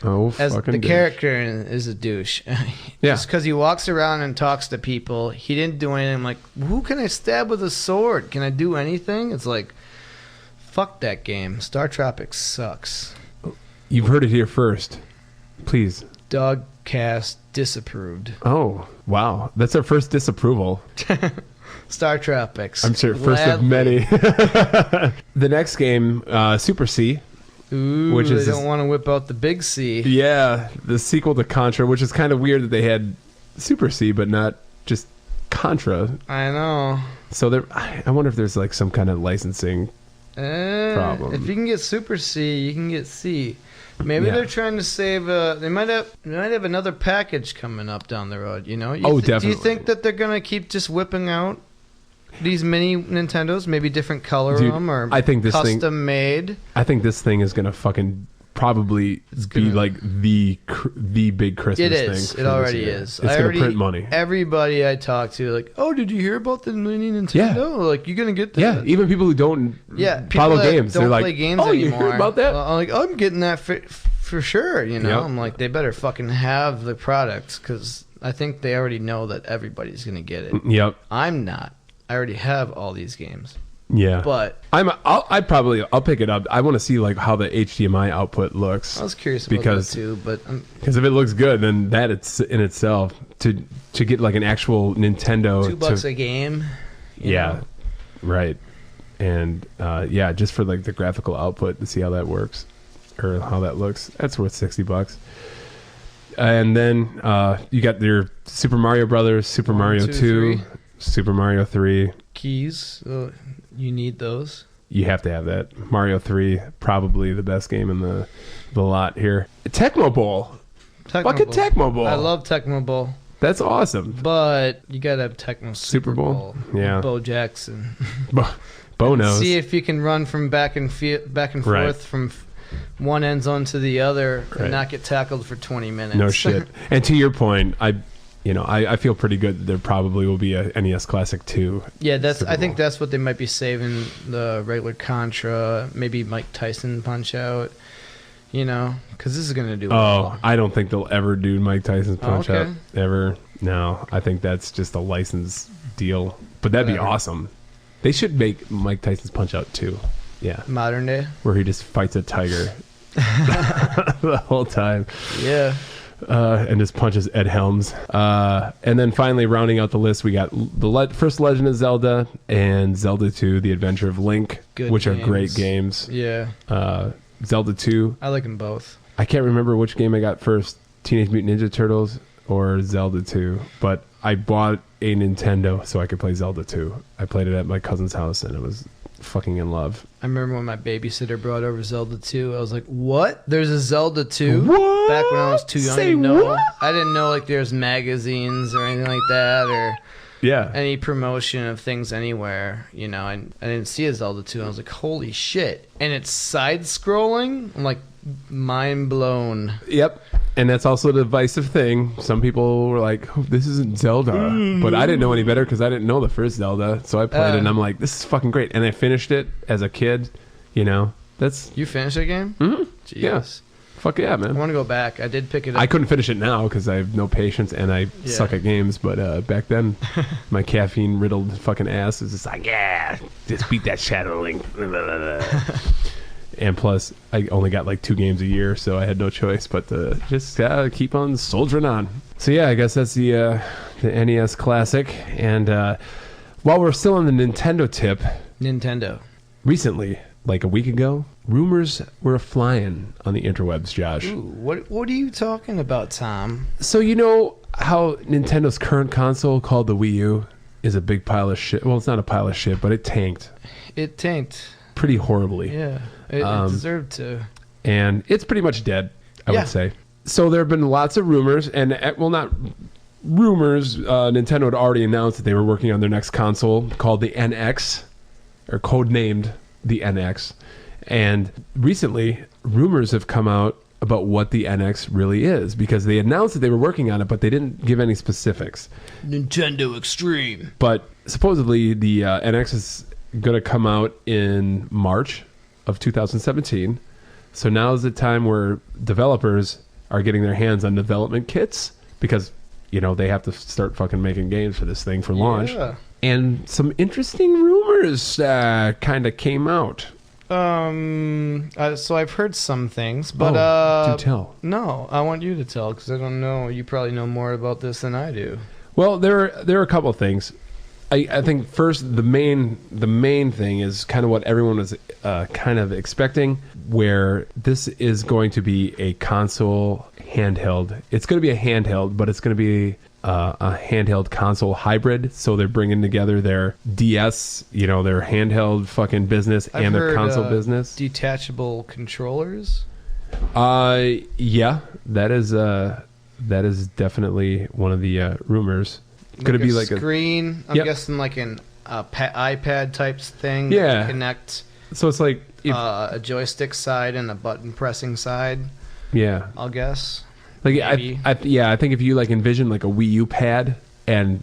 Oh, as fucking the douche. Character is a douche. Yeah. Just because he walks around and talks to people. He didn't do anything. I'm like, who can I stab with a sword? Can I do anything? It's like, fuck that game. Star Tropics sucks. You've heard it here first. Please. Dogcast. Dogcast disapproved. Oh, wow. That's our first disapproval. Star Tropics. I'm sure first of many. The next game, Super C. Ooh, which is, they don't want to whip out the big C. Yeah, the sequel to Contra, which is kind of weird that they had Super C, but not just Contra. I know. So I wonder if there's like some kind of licensing problem. If you can get Super C, you can get C. Maybe they're trying to save. They might have another package coming up down the road. You know? Definitely. Do you think that they're gonna keep just whipping out these mini Nintendos? Maybe different color of them, or I think this custom made. I think this thing is gonna fucking probably be like the big Christmas thing. It is. It already is. It's gonna print money. Everybody I talk to, like, oh, did you hear about the mini Nintendo? Yeah. Like, you're gonna get that. Yeah, even people who don't follow games, they're like, games oh, anymore. You heard about that? I'm like, I'm getting that for sure. You know, I'm like, they better fucking have the products, because I think they already know that everybody's gonna get it. Yep. I'm not. I already have all these games. Yeah, but I'll pick it up. I want to see like how the HDMI output looks. I was curious about that too, but because if it looks good, then that it's in itself to get like an actual Nintendo. $2 a game. Yeah, right. And just for like the graphical output to see how that works or how that looks, that's worth $60. And then you got your Super Mario Brothers, Super Mario 2, Super Mario 3. Keys, you need those. You have to have that. Mario 3, probably the best game in the lot here. Tecmo Bowl. Fucking Tecmo Bowl. I love Tecmo Bowl. That's awesome. But you gotta have Tecmo Super Bowl. Yeah. Bo Jackson. Bo knows. See if you can run from back and forth from one end zone to the other and not get tackled for 20 minutes. No shit. And to your point, I feel pretty good that there probably will be a NES Classic 2. Yeah, I think that's what they might be saving, the regular Contra, maybe Mike Tyson Punch-Out, you know, because this is going to do well. I don't think they'll ever do Mike Tyson's Punch-Out, ever. No, I think that's just a license deal. But that'd be awesome. They should make Mike Tyson's Punch-Out 2. Yeah. Modern day? Where he just fights a tiger the whole time. Yeah. And just punches Ed Helms. And then finally, rounding out the list, we got the first Legend of Zelda and Zelda 2, The Adventure of Link, which are great games. Yeah. Zelda 2. I like them both. I can't remember which game I got first, Teenage Mutant Ninja Turtles or Zelda 2, but I bought a Nintendo so I could play Zelda 2. I played it at my cousin's house, and it was fucking in love. I remember when my babysitter brought over Zelda 2. I was like, what? There's a Zelda 2? What? Back when I was too young to know. I didn't know like there's magazines or anything like that, or any promotion of things anywhere. You know, I didn't see a Zelda 2. I was like, holy shit. And it's side-scrolling? I'm like, mind blown. Yep. And that's also a divisive thing. Some people were like, oh, this isn't Zelda. But I didn't know any better because I didn't know the first Zelda. So I played it and I'm like, this is fucking great. And I finished it as a kid. You know, You finished that game? Mm-hmm. Jeez. Yeah. Fuck yeah, man. I want to go back. I did pick it up. I couldn't finish it now because I have no patience and I suck at games. But back then, my caffeine-riddled fucking ass is just like, yeah, just beat that Shadow Link. And plus, I only got like 2 games a year, so I had no choice but to just keep on soldiering on. So yeah, I guess that's the NES Classic. And while we're still on the Nintendo tip, recently, like a week ago, rumors were flying on the interwebs, Josh. Ooh, what are you talking about, Tom? So you know how Nintendo's current console, called the Wii U, is a big pile of shit. Well, it's not a pile of shit, but it tanked. It tanked pretty horribly. Yeah. It deserved to. And it's pretty much dead, I would say. So there have been lots of rumors, and well, not rumors. Nintendo had already announced that they were working on their next console called the NX, or codenamed the NX. And recently, rumors have come out about what the NX really is, because they announced that they were working on it, but they didn't give any specifics. Nintendo Extreme. But supposedly the NX is going to come out in March of 2017. So now is the time where developers are getting their hands on development kits, because, you know, they have to start fucking making games for this thing for launch. And some interesting rumors kind of came out. So I've heard some things, but do tell. No, I want you to tell because I don't know. You probably know more about this than I do. Well, there are a couple of things. I think first the main thing is kind of what everyone was kind of expecting, where this is going to be a console handheld. It's going to be a handheld, but it's going to be a handheld console hybrid. So they're bringing together their DS, their handheld fucking business and their console business. Detachable controllers. Yeah, that is definitely one of the rumors. Could it be like a screen? I'm guessing like an iPad type thing. Yeah. To connect. So it's like a joystick side and a button pressing side. Yeah. I'll guess. Like I think if you like envision like a Wii U pad and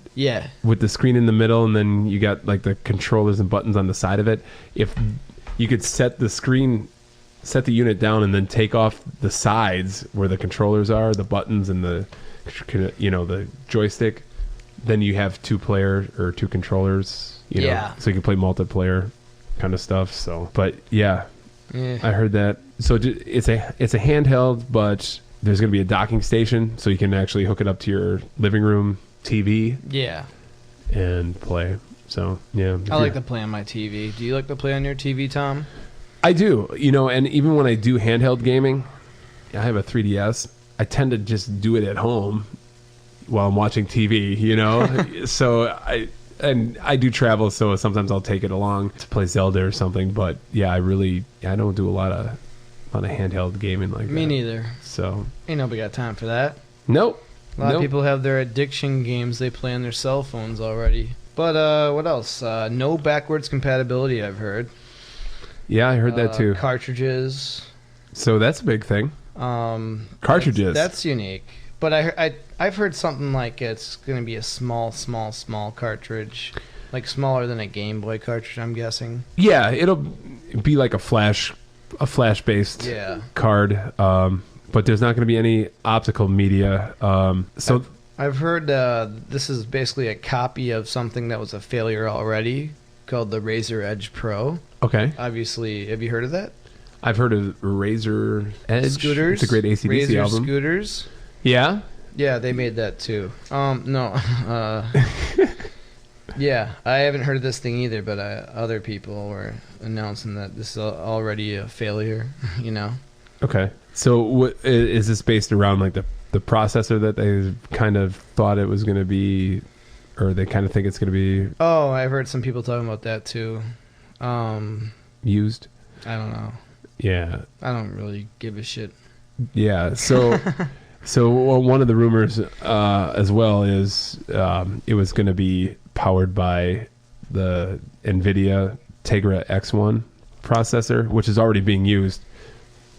with the screen in the middle and then you got like the controllers and buttons on the side of it, if you could set the unit down and then take off the sides where the controllers are, the buttons and the joystick, then you have 2-player or 2 controllers, so you can play multiplayer kind of stuff. So, but I heard that. So it's a handheld, but there's going to be a docking station, so you can actually hook it up to your living room TV. Yeah. And play. So yeah. I like to play on my TV. Do you like to play on your TV, Tom? I do. And even when I do handheld gaming, I have a 3DS. I tend to just do it at home while I'm watching TV, so I do travel, so sometimes I'll take it along to play Zelda or something, but I don't do a lot of handheld gaming like that. Me neither. So ain't nobody got time for that. Nope. A lot of people have their addiction games they play on their cell phones already. But what else? No backwards compatibility, I've heard. Yeah, I heard that too. Cartridges. So that's a big thing. Cartridges. That's unique. But I've heard something like it's going to be a small cartridge, like smaller than a Game Boy cartridge, I'm guessing. Yeah, it'll be like a flash-based card, but there's not going to be any optical media. So I've heard this is basically a copy of something that was a failure already called the Razer Edge Pro. Okay. Obviously, have you heard of that? I've heard of Razer Edge. Scooters. It's a great AC/DC Razer album. Scooters. Yeah? Yeah, they made that too. No. Yeah, I haven't heard of this thing either, but other people were announcing that this is already a failure, Okay. So is this based around like the processor that they kind of thought it was going to be, or they kind of think it's going to be? Oh, I've heard some people talking about that too. Used? I don't know. Yeah. I don't really give a shit. Yeah, so... So one of the rumors as well is it was going to be powered by the NVIDIA Tegra X1 processor, which is already being used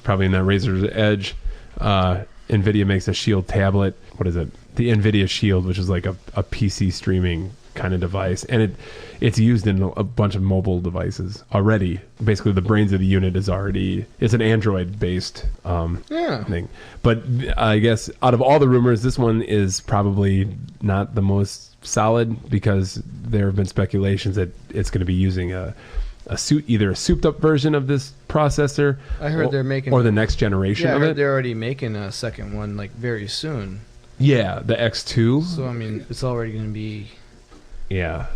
probably in that Razer's Edge. NVIDIA makes a Shield tablet. What is it? The NVIDIA Shield, which is like a PC streaming kind of device. And it's used in a bunch of mobile devices already. Basically, the brains of the unit it's an Android-based thing. But I guess out of all the rumors, this one is probably not the most solid because there have been speculations that it's going to be using either a souped-up version of this processor. I heard they're making... Or the next generation of it. They're already making a second one, like, very soon. Yeah, the X2. So, I mean, it's already going to be... Yeah.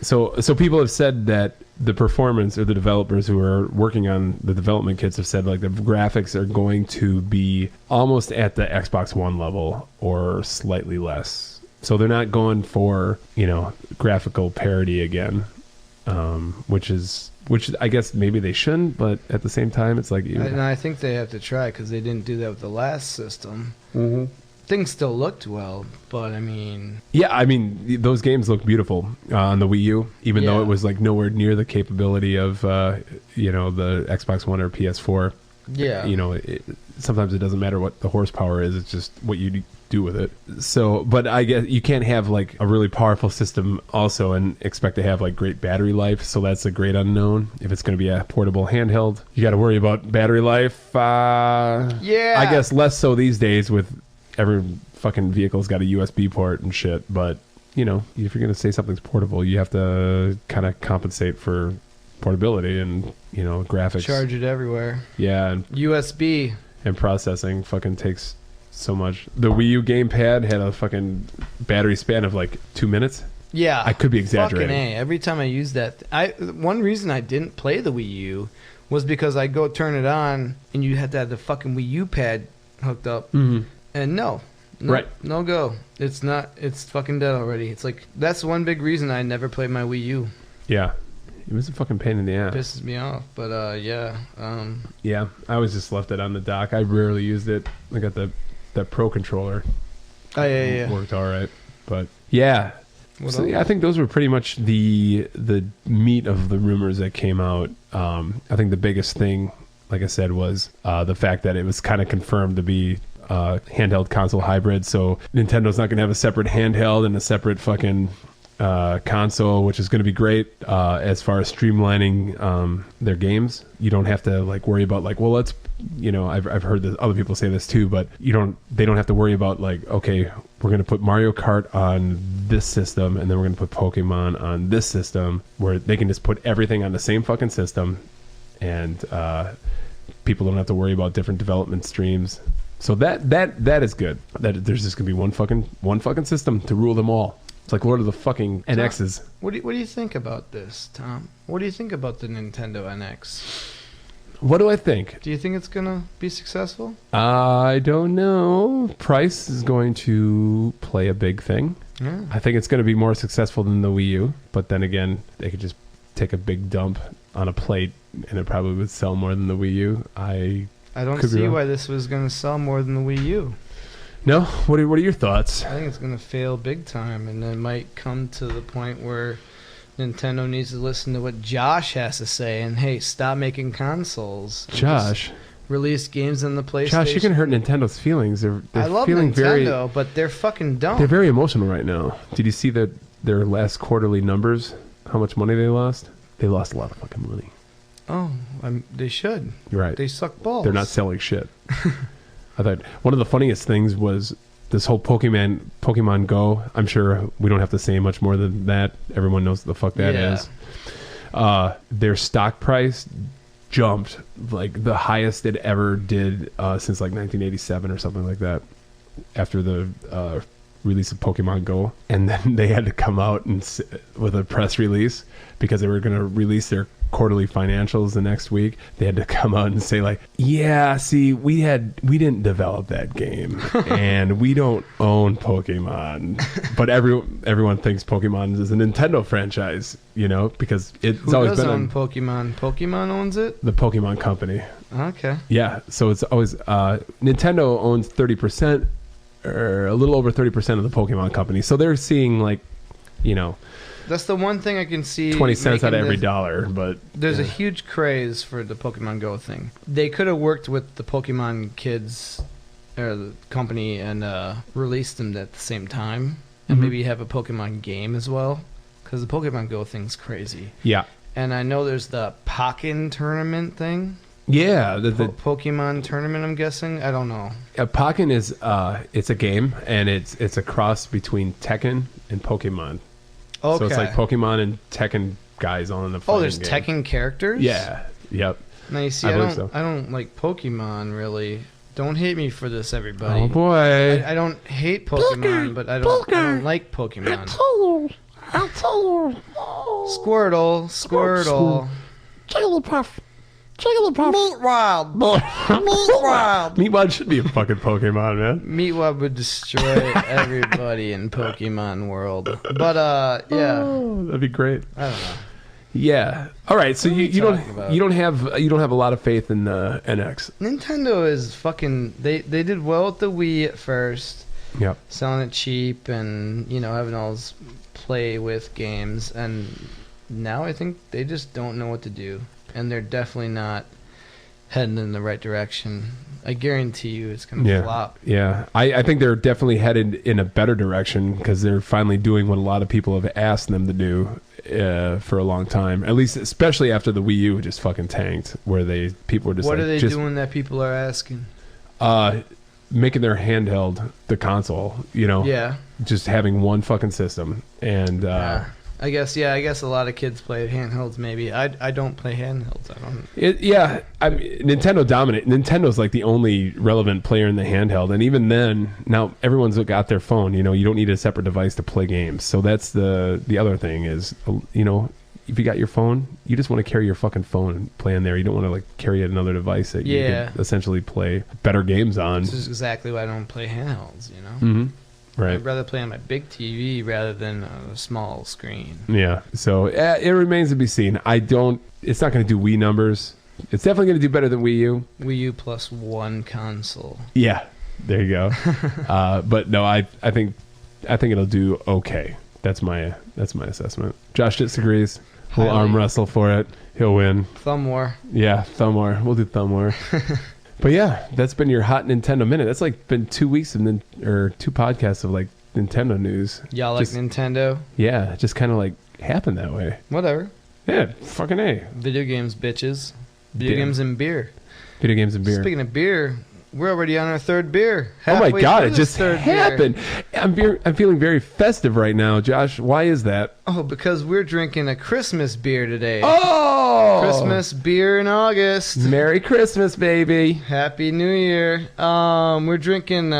So people have said that the performance, or the developers who are working on the development kits have said like the graphics are going to be almost at the Xbox One level or slightly less. So they're not going for, graphical parity again, which I guess maybe they shouldn't, but at the same time, it's like... And I think they have to try because they didn't do that with the last system. Mm-hmm. Things still looked well, but I mean... Yeah, I mean, those games look beautiful on the Wii U, even though it was like nowhere near the capability of, the Xbox One or PS4. Yeah. Sometimes it doesn't matter what the horsepower is, it's just what you do with it. So, but I guess you can't have like a really powerful system also and expect to have like great battery life, so that's a great unknown. If it's going to be a portable handheld, you got to worry about battery life. I guess less so these days with... Every fucking vehicle's got a USB port and shit, but if you're gonna say something's portable, you have to kind of compensate for portability and graphics. Charge it everywhere. Yeah, and USB and processing fucking takes so much. The Wii U gamepad had a fucking battery span of like 2 minutes. Yeah, I could be exaggerating. Fucking A. Every time I use that, one reason I didn't play the Wii U was because I go turn it on and you had to have the fucking Wii U pad hooked up, and no go. It's not. It's fucking dead already. It's like that's one big reason I never played my Wii U. Yeah, it was a fucking pain in the ass. It pisses me off, but yeah. Yeah, I always just left it on the dock. I rarely used it. I got that Pro controller. Oh yeah. Worked all right, but yeah. So, yeah, I think those were pretty much the meat of the rumors that came out. I think the biggest thing, like I said, was the fact that it was kind of confirmed to be handheld console hybrid. So Nintendo's not going to have a separate handheld and a separate fucking console, which is going to be great as far as streamlining their games. You don't have to like worry about like, well, let's, I've heard that other people say this too, but they don't have to worry about like, okay, we're going to put Mario Kart on this system and then we're going to put Pokemon on this system, where they can just put everything on the same fucking system, and people don't have to worry about different development streams. So that is good. That there's just going to be one fucking system to rule them all. It's like Lord of the fucking NXs. What do you think about this, Tom? What do you think about the Nintendo NX? What do I think? Do you think it's going to be successful? I don't know. Price is going to play a big thing. Yeah. I think it's going to be more successful than the Wii U. But then again, they could just take a big dump on a plate and it probably would sell more than the Wii U. I don't see why this was going to sell more than the Wii U. No? What are your thoughts? I think it's going to fail big time, and it might come to the point where Nintendo needs to listen to what Josh has to say, and hey, stop making consoles. Josh, release games on the PlayStation. Josh, you can hurt Nintendo's feelings. They're I love feeling Nintendo, but they're fucking dumb. They're very emotional right now. Did you see their last quarterly numbers? How much money they lost? They lost a lot of fucking money. Oh, they should. You're right. They suck balls. They're not selling shit. I thought one of the funniest things was this whole Pokemon Go. I'm sure we don't have to say much more than that. Everyone knows what the fuck that is. Their stock price jumped like the highest it ever did since like 1987 or something like that, after the release of Pokemon Go. And then they had to come out and with a press release because they were going to release their quarterly financials the next week. They had to come out and say like, yeah, see, we didn't develop that game and we don't own Pokemon, but everyone thinks Pokemon is a Nintendo franchise, because it's always been own Pokemon. Pokemon owns it? The Pokemon Company. Okay. Yeah, so it's always Nintendo owns 30% or a little over 30% of the Pokemon Company. So they're seeing like, that's the one thing I can see. 20 cents out of every dollar, but there's a huge craze for the Pokemon Go thing. They could have worked with the Pokemon kids or the company and released them at the same time, and maybe have a Pokemon game as well, because the Pokemon Go thing's crazy. Yeah. And I know there's the Pokken tournament thing. Yeah, the Pokemon tournament. I'm guessing. I don't know. Pokken is it's a game, and it's a cross between Tekken and Pokemon. Okay. So it's like Pokemon and Tekken guys all in the fighting there's game. Tekken characters? Yeah. Yep. Now you see, I don't like Pokemon really. Don't hate me for this, everybody. Oh boy. I don't hate Pokemon, but I don't like Pokemon. I tell you. Squirtle. Jigglypuff. Meatwad. Meatwad. Meatwad should be a fucking Pokemon, man. Meatwad would destroy everybody in Pokemon world. But yeah. Oh, that'd be great. I don't know. Yeah. All right. So you don't have a lot of faith in the NX. Nintendo is fucking. They did well with the Wii at first. Yep. Selling it cheap and having all this play with games, and now I think they just don't know what to do. And they're definitely not heading in the right direction. I guarantee you it's going to flop. Yeah. I think they're definitely headed in a better direction because they're finally doing what a lot of people have asked them to do for a long time. At least, especially after the Wii U just fucking tanked, where people were just What are they doing that people are asking? Making their handheld the console, Yeah. Just having one fucking system. And I guess a lot of kids play handhelds. Maybe I don't play handhelds. I don't. Nintendo dominate. Nintendo's like the only relevant player in the handheld, and even then, now everyone's got their phone. You don't need a separate device to play games. So that's the other thing is, if you got your phone, you just want to carry your fucking phone and play in there. You don't want to like carry another device that you can essentially play better games on. This is exactly why I don't play handhelds. Mm-hmm. Right. I'd rather play on my big TV rather than a small screen. Yeah. So it remains to be seen. It's not going to do Wii numbers. It's definitely going to do better than Wii U. Wii U plus one console. Yeah. There you go. But no, I think it'll do okay. That's my assessment. Josh disagrees. We'll arm wrestle for it. He'll win. Thumb war. Yeah, thumb war. We'll do thumb war. But yeah, that's been your hot Nintendo minute. That's like been 2 weeks or 2 podcasts of like Nintendo news. Y'all like Nintendo? Yeah, it just kind of like happened that way. Whatever. Yeah, fucking A. Video games, bitches. Video games and beer. Video games and beer. Speaking of beer, we're already on our 3rd beer. Oh my God, it just happened. I'm feeling very festive right now, Josh. Why is that? Oh, because we're drinking a Christmas beer today. Oh! Christmas beer in August. Merry Christmas, baby. Happy New Year. We're drinking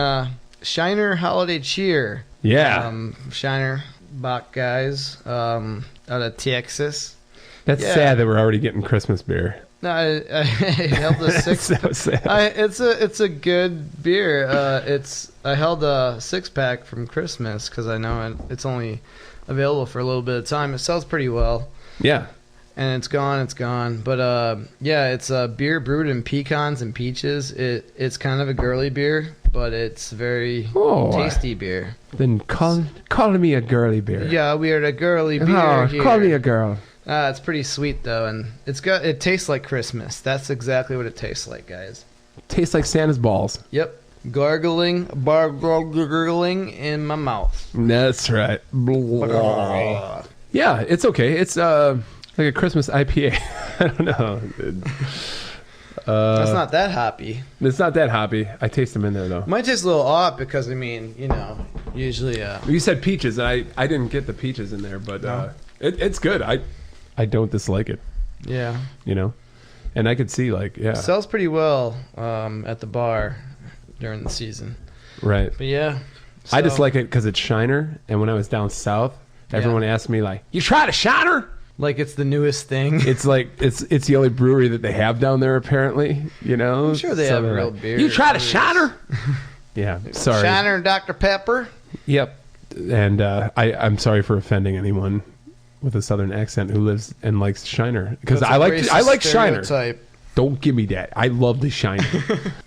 Shiner Holiday Cheer. Yeah. Shiner Bach guys out of Texas. That's sad that we're already getting Christmas beer. No, I held a 6. So sad. It's a good beer. I held a 6-pack from Christmas because I know it's only available for a little bit of time. It sells pretty well. Yeah. And it's gone. But it's a beer brewed in pecans and peaches. It's kind of a girly beer, but it's very tasty beer. Then call me a girly beer. Yeah, we are a girly beer here. Call me a girl. It's pretty sweet though, and it tastes like Christmas. That's exactly what it tastes like, guys. Tastes like Santa's balls. Yep. Gargling in my mouth. That's right. Yeah, it's okay. It's like a Christmas IPA. I don't know. It's not that hoppy. It's not that hoppy. I taste them in there though. Might taste a little off because usually. You said peaches, and I didn't get the peaches in there, but it's good. I don't dislike it. Yeah. And I could see It sells pretty well at the bar during the season. Right. But yeah. So, I dislike it because it's Shiner, and when I was down south, everyone asked me like, "You tried a Shiner?" Like it's the newest thing. It's like it's the only brewery that they have down there apparently. I'm sure they have a real beer. You tried a Shiner? Yeah. Sorry. Shiner and Dr. Pepper. Yep. And I'm sorry for offending anyone with a southern accent who lives and likes Shiner because I like Shiner. Don't give me that. I love the Shiner.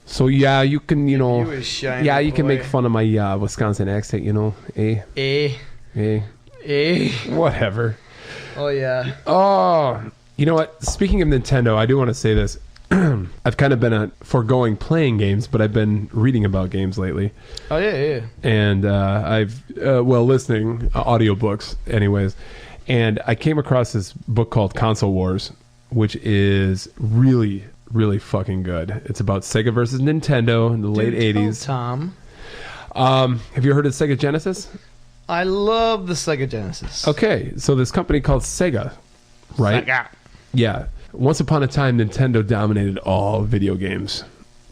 So yeah, you can you can make fun of my Wisconsin accent. Whatever. Oh yeah. Oh, you know what? Speaking of Nintendo, I do want to say this. I've kind of been foregoing playing games, but I've been reading about games lately. Oh yeah. And I've listening audiobooks, anyways. And I came across this book called Console Wars, which is really, really fucking good. It's about Sega versus Nintendo in the late 80s. Tom. Have you heard of Sega Genesis? I love the Sega Genesis. Okay, so this company called Sega, right? Sega. Yeah. Once upon a time, Nintendo dominated all video games.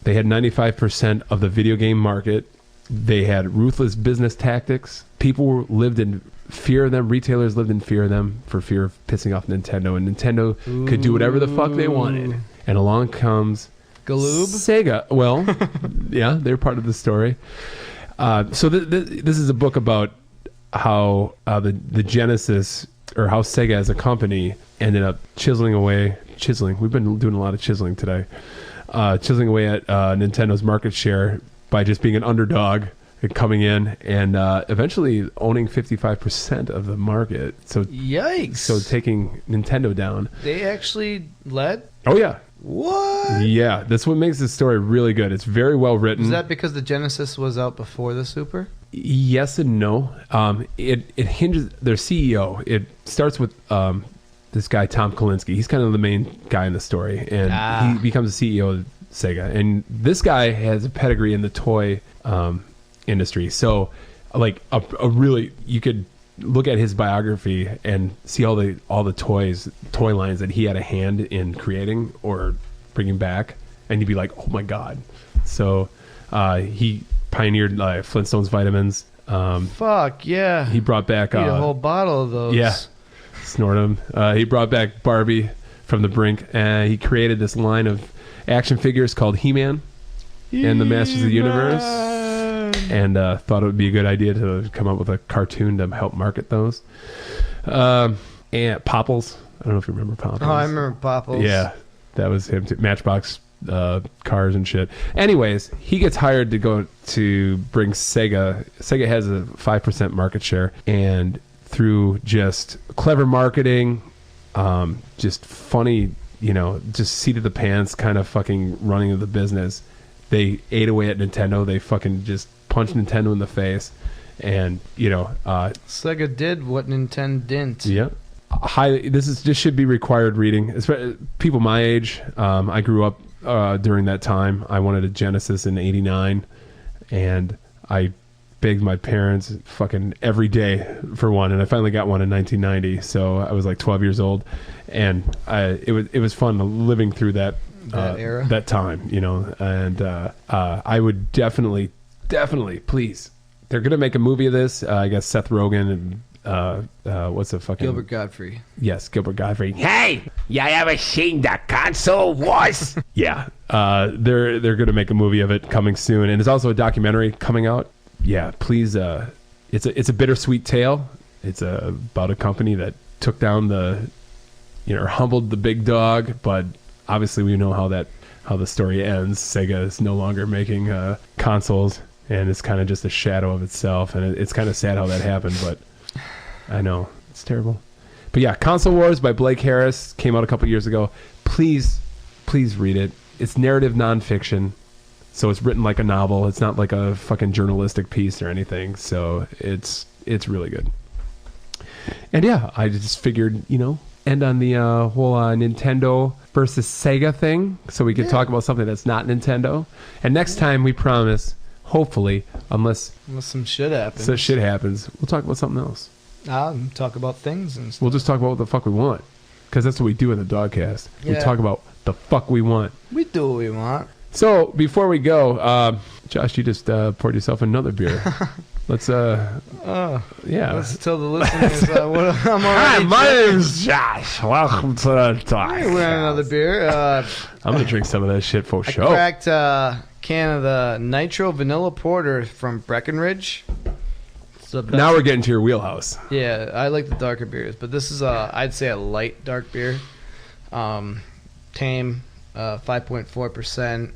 They had 95% of the video game market. They had ruthless business tactics. People lived in fear of them. Retailers lived in fear of them for fear of pissing off Nintendo. And Nintendo could do whatever the fuck they wanted. And along comes Galoob? Sega. Well, yeah, they're part of the story. So this is a book about how the Genesis, or how Sega as a company ended up chiseling. We've been doing a lot of chiseling today. Chiseling away at Nintendo's market share by just being an underdog and coming in and eventually owning 55% of the market. So yikes! So taking Nintendo down. They actually led? Oh yeah. What? Yeah, that's what makes this story really good. It's very well written. Is that because the Genesis was out before the Super? Yes and no. It hinges their CEO. It starts with this guy Tom Kalinske. He's kind of the main guy in the story, and he becomes the CEO of Sega. And this guy has a pedigree in the toy industry. So, like a really, you could look at his biography and see all the toy lines that he had a hand in creating or bringing back, and you'd be like, oh my god. So he pioneered Flintstones vitamins. Fuck yeah. He brought back a whole bottle of those. Yeah, snort them. He brought back Barbie from the brink, and he created this line of action figures called He-Man and the Masters of the Universe, and thought it would be a good idea to come up with a cartoon to help market those. And Popples. I don't know if you remember Popples. Oh, I remember Popples. Yeah, that was him too. Matchbox cars and shit. Anyways, he gets hired to go to bring Sega. Sega has a 5% market share, and through just clever marketing, just funny, just seat of the pants kind of fucking running of the business, they ate away at Nintendo. They fucking just punched Nintendo in the face, and Sega did what Nintendo didn't. Yeah. This should be required reading. People my age. I grew up during that time. I wanted a Genesis in '89, and I begged my parents fucking every day for one, and I finally got one in 1990. So I was like 12 years old, and it was fun living through that era, that time, And I would definitely, please. They're gonna make a movie of this. I guess Seth Rogen and what's the fucking Gilbert Gottfried? Yes, Gilbert Gottfried. Hey, you ever seen the console wars? Yeah, they're gonna make a movie of it coming soon, and there's also a documentary coming out. Yeah, please. It's a bittersweet tale. It's about a company that took down humbled the big dog, but obviously we know how the story ends. Sega is no longer making consoles, and it's kind of just a shadow of itself, and it's kind of sad how that happened, but I know it's terrible. But yeah, Console Wars by Blake Harris came out a couple years ago. Please read it. It's narrative nonfiction, so it's written like a novel. It's not like a fucking journalistic piece or anything. So it's really good. And yeah, I just figured, end on the whole Nintendo versus Sega thing, so we could talk about something that's not Nintendo. And next time, we promise, hopefully, unless some shit happens, we'll talk about something else. Talk about things and stuff. We'll just talk about what the fuck we want, because that's what we do in the Dogcast. Yeah. We talk about the fuck we want. We do what we want. So before we go, Josh, you just poured yourself another beer. Let's let's tell the listeners Hi, my name's Josh. Welcome to the Dogcast. We're another beer. I'm gonna drink some of that shit for sure. I cracked can of the Nitro Vanilla Porter from Breckenridge. Now we're getting to your wheelhouse. Yeah, I like the darker beers, but this is I'd say a light dark beer. Tame, 5.4%.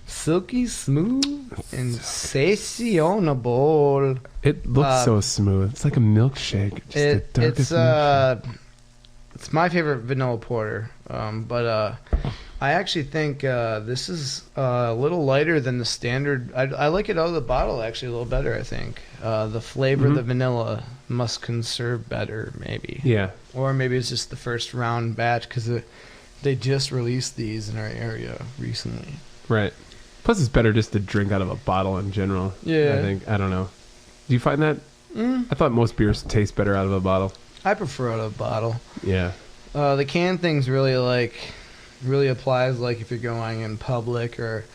Silky smooth and sessionable. It looks so smooth. It's like a milkshake. Just the darkest milkshake. It's my favorite vanilla porter. But I actually think this is a little lighter than the standard. I like it out of the bottle actually a little better, I think. The flavor of the vanilla must conserve better, maybe. Yeah. Or maybe it's just the first round batch, because they just released these in our area recently. Right. Plus, it's better just to drink out of a bottle in general. Yeah. I think. I don't know. Do you find that? I thought most beers taste better out of a bottle. I prefer out of a bottle. Yeah. The can thing's really applies like if you're going in public or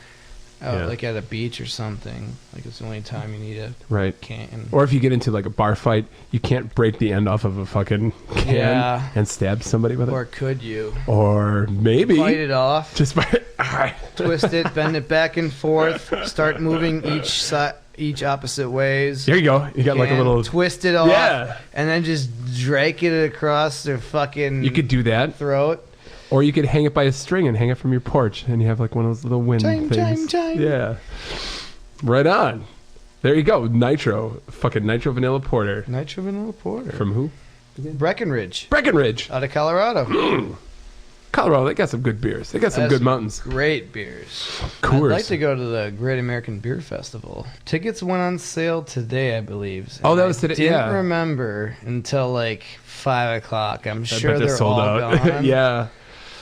like at a beach or something. Like it's the only time you need a can. Or if you get into like a bar fight, you can't break the end off of a fucking can and stab somebody with it. Or could you? Or maybe fight it off. Just twist it, bend it back and forth, start moving each opposite ways. There you go. You got like a little twist it off, and then just drake it across their fucking. You could do that throat. Or you could hang it by a string and hang it from your porch, and you have like one of those little wind things. Chime. Yeah. Right on. There you go. Nitro. Fucking Nitro Vanilla Porter. Nitro Vanilla Porter. From who? Breckenridge. Out of Colorado. Colorado, they got some good beers. They got some good mountains. Great beers. Coors. I'd like to go to the Great American Beer Festival. Tickets went on sale today, I believe. Oh, that was today? Didn't remember until like 5 o'clock. I'm sure they're sold all out. gone. Yeah.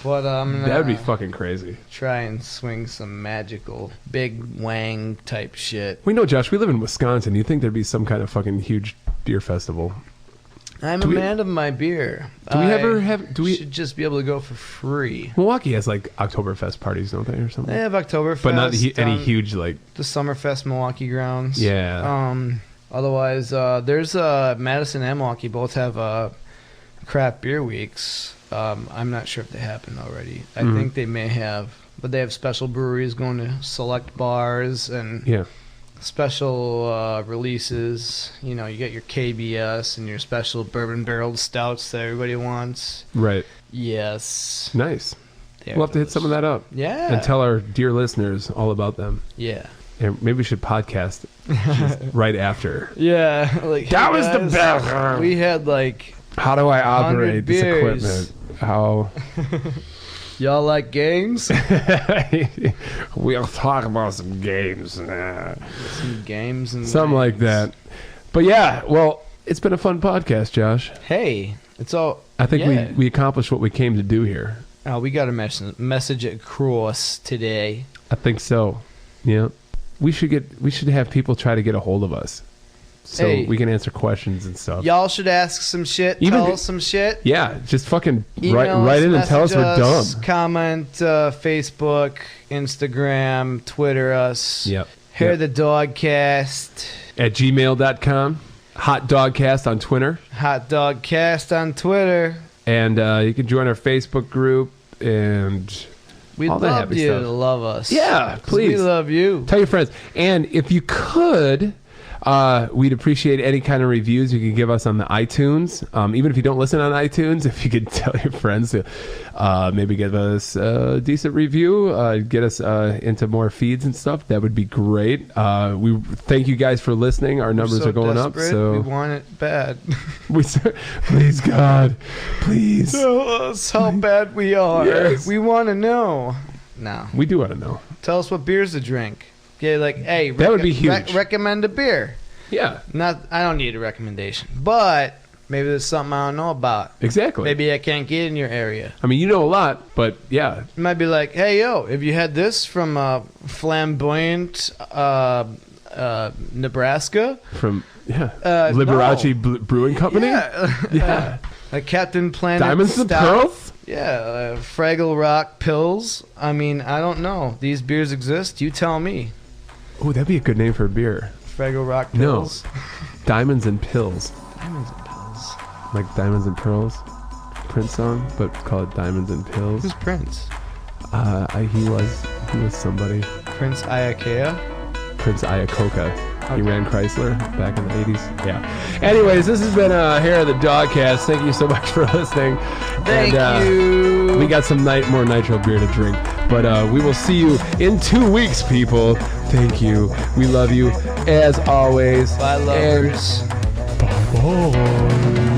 But that would be fucking crazy. Try and swing some magical big wang type shit. We know, Josh, we live in Wisconsin. You think there'd be some kind of fucking huge beer festival? I'm a man of my beer. Do we ever have? Do we should just be able to go for free? Milwaukee has like Oktoberfest parties, don't they, or something? They have Oktoberfest, but not any huge like the Summerfest Milwaukee grounds. Yeah. Otherwise, there's Madison and Milwaukee both have craft beer weeks. I'm not sure if they happen already. I think they may have, but they have special breweries going to select bars and special releases. You know, you get your KBS and your special bourbon barreled stouts that everybody wants. Right. Yes. Nice. We'll have to hit some of that up. Yeah. And tell our dear listeners all about them. Yeah. And maybe we should podcast just right after. Yeah. Like, that was the best. We had like... How do I operate this equipment? How... Y'all like games? We'll talk about some games. Some games and something like that. But yeah, well, it's been a fun podcast, Josh. Hey, it's all... I think we accomplished what we came to do here. Oh, we got a message across today. I think so. Yeah. We should have people try to get a hold of us. So we can answer questions and stuff. Y'all should ask some shit. Tell us some shit. Yeah, just fucking write in and tell us we're dumb. Comment, Facebook, Instagram, Twitter us. Yep. Hear the Dogcast. At gmail.com. Hot Dogcast on Twitter. Hot Dogcast on Twitter. And you can join our Facebook group and... We'd love you to love us. Yeah, please. We love you. Tell your friends. And if you could... we'd appreciate any kind of reviews you can give us on the iTunes. Even if you don't listen on iTunes, if you could tell your friends to maybe give us a decent review, get us into more feeds and stuff, that would be great. We thank you guys for listening. Our numbers are going up. So we want it bad. Please, God, please tell us how bad we are. Yes. We want to know. No, we do want to know. Tell us what beers to drink. Yeah, like, hey, that would be huge. Recommend a beer. Yeah. I don't need a recommendation, but maybe there's something I don't know about. Exactly. Maybe I can't get in your area. I mean, you know a lot, but yeah. It might be like, hey, yo, have you had this from Flamboyant, Nebraska? From Liberace Brewing Company. Yeah. Captain Planet Diamonds and Pearls. Yeah, Fraggle Rock Pills. I mean, I don't know. These beers exist. You tell me. Oh, that'd be a good name for a beer. Fraggle Rock Pills. No. Diamonds and Pills. Diamonds and Pills. Like Diamonds and Pearls. Prince song, but call it Diamonds and Pills. Who's Prince? He was somebody. Prince Iakea? Prince Iacocca. Okay. He ran Chrysler back in the 80s. Yeah. Anyways, this has been Hair of the Dogcast. Thank you so much for listening. Thank you. We got some more Nitro beer to drink. But we will see you in 2 weeks, people. Thank you. We love you as always. Bye, lovers. Bye-bye.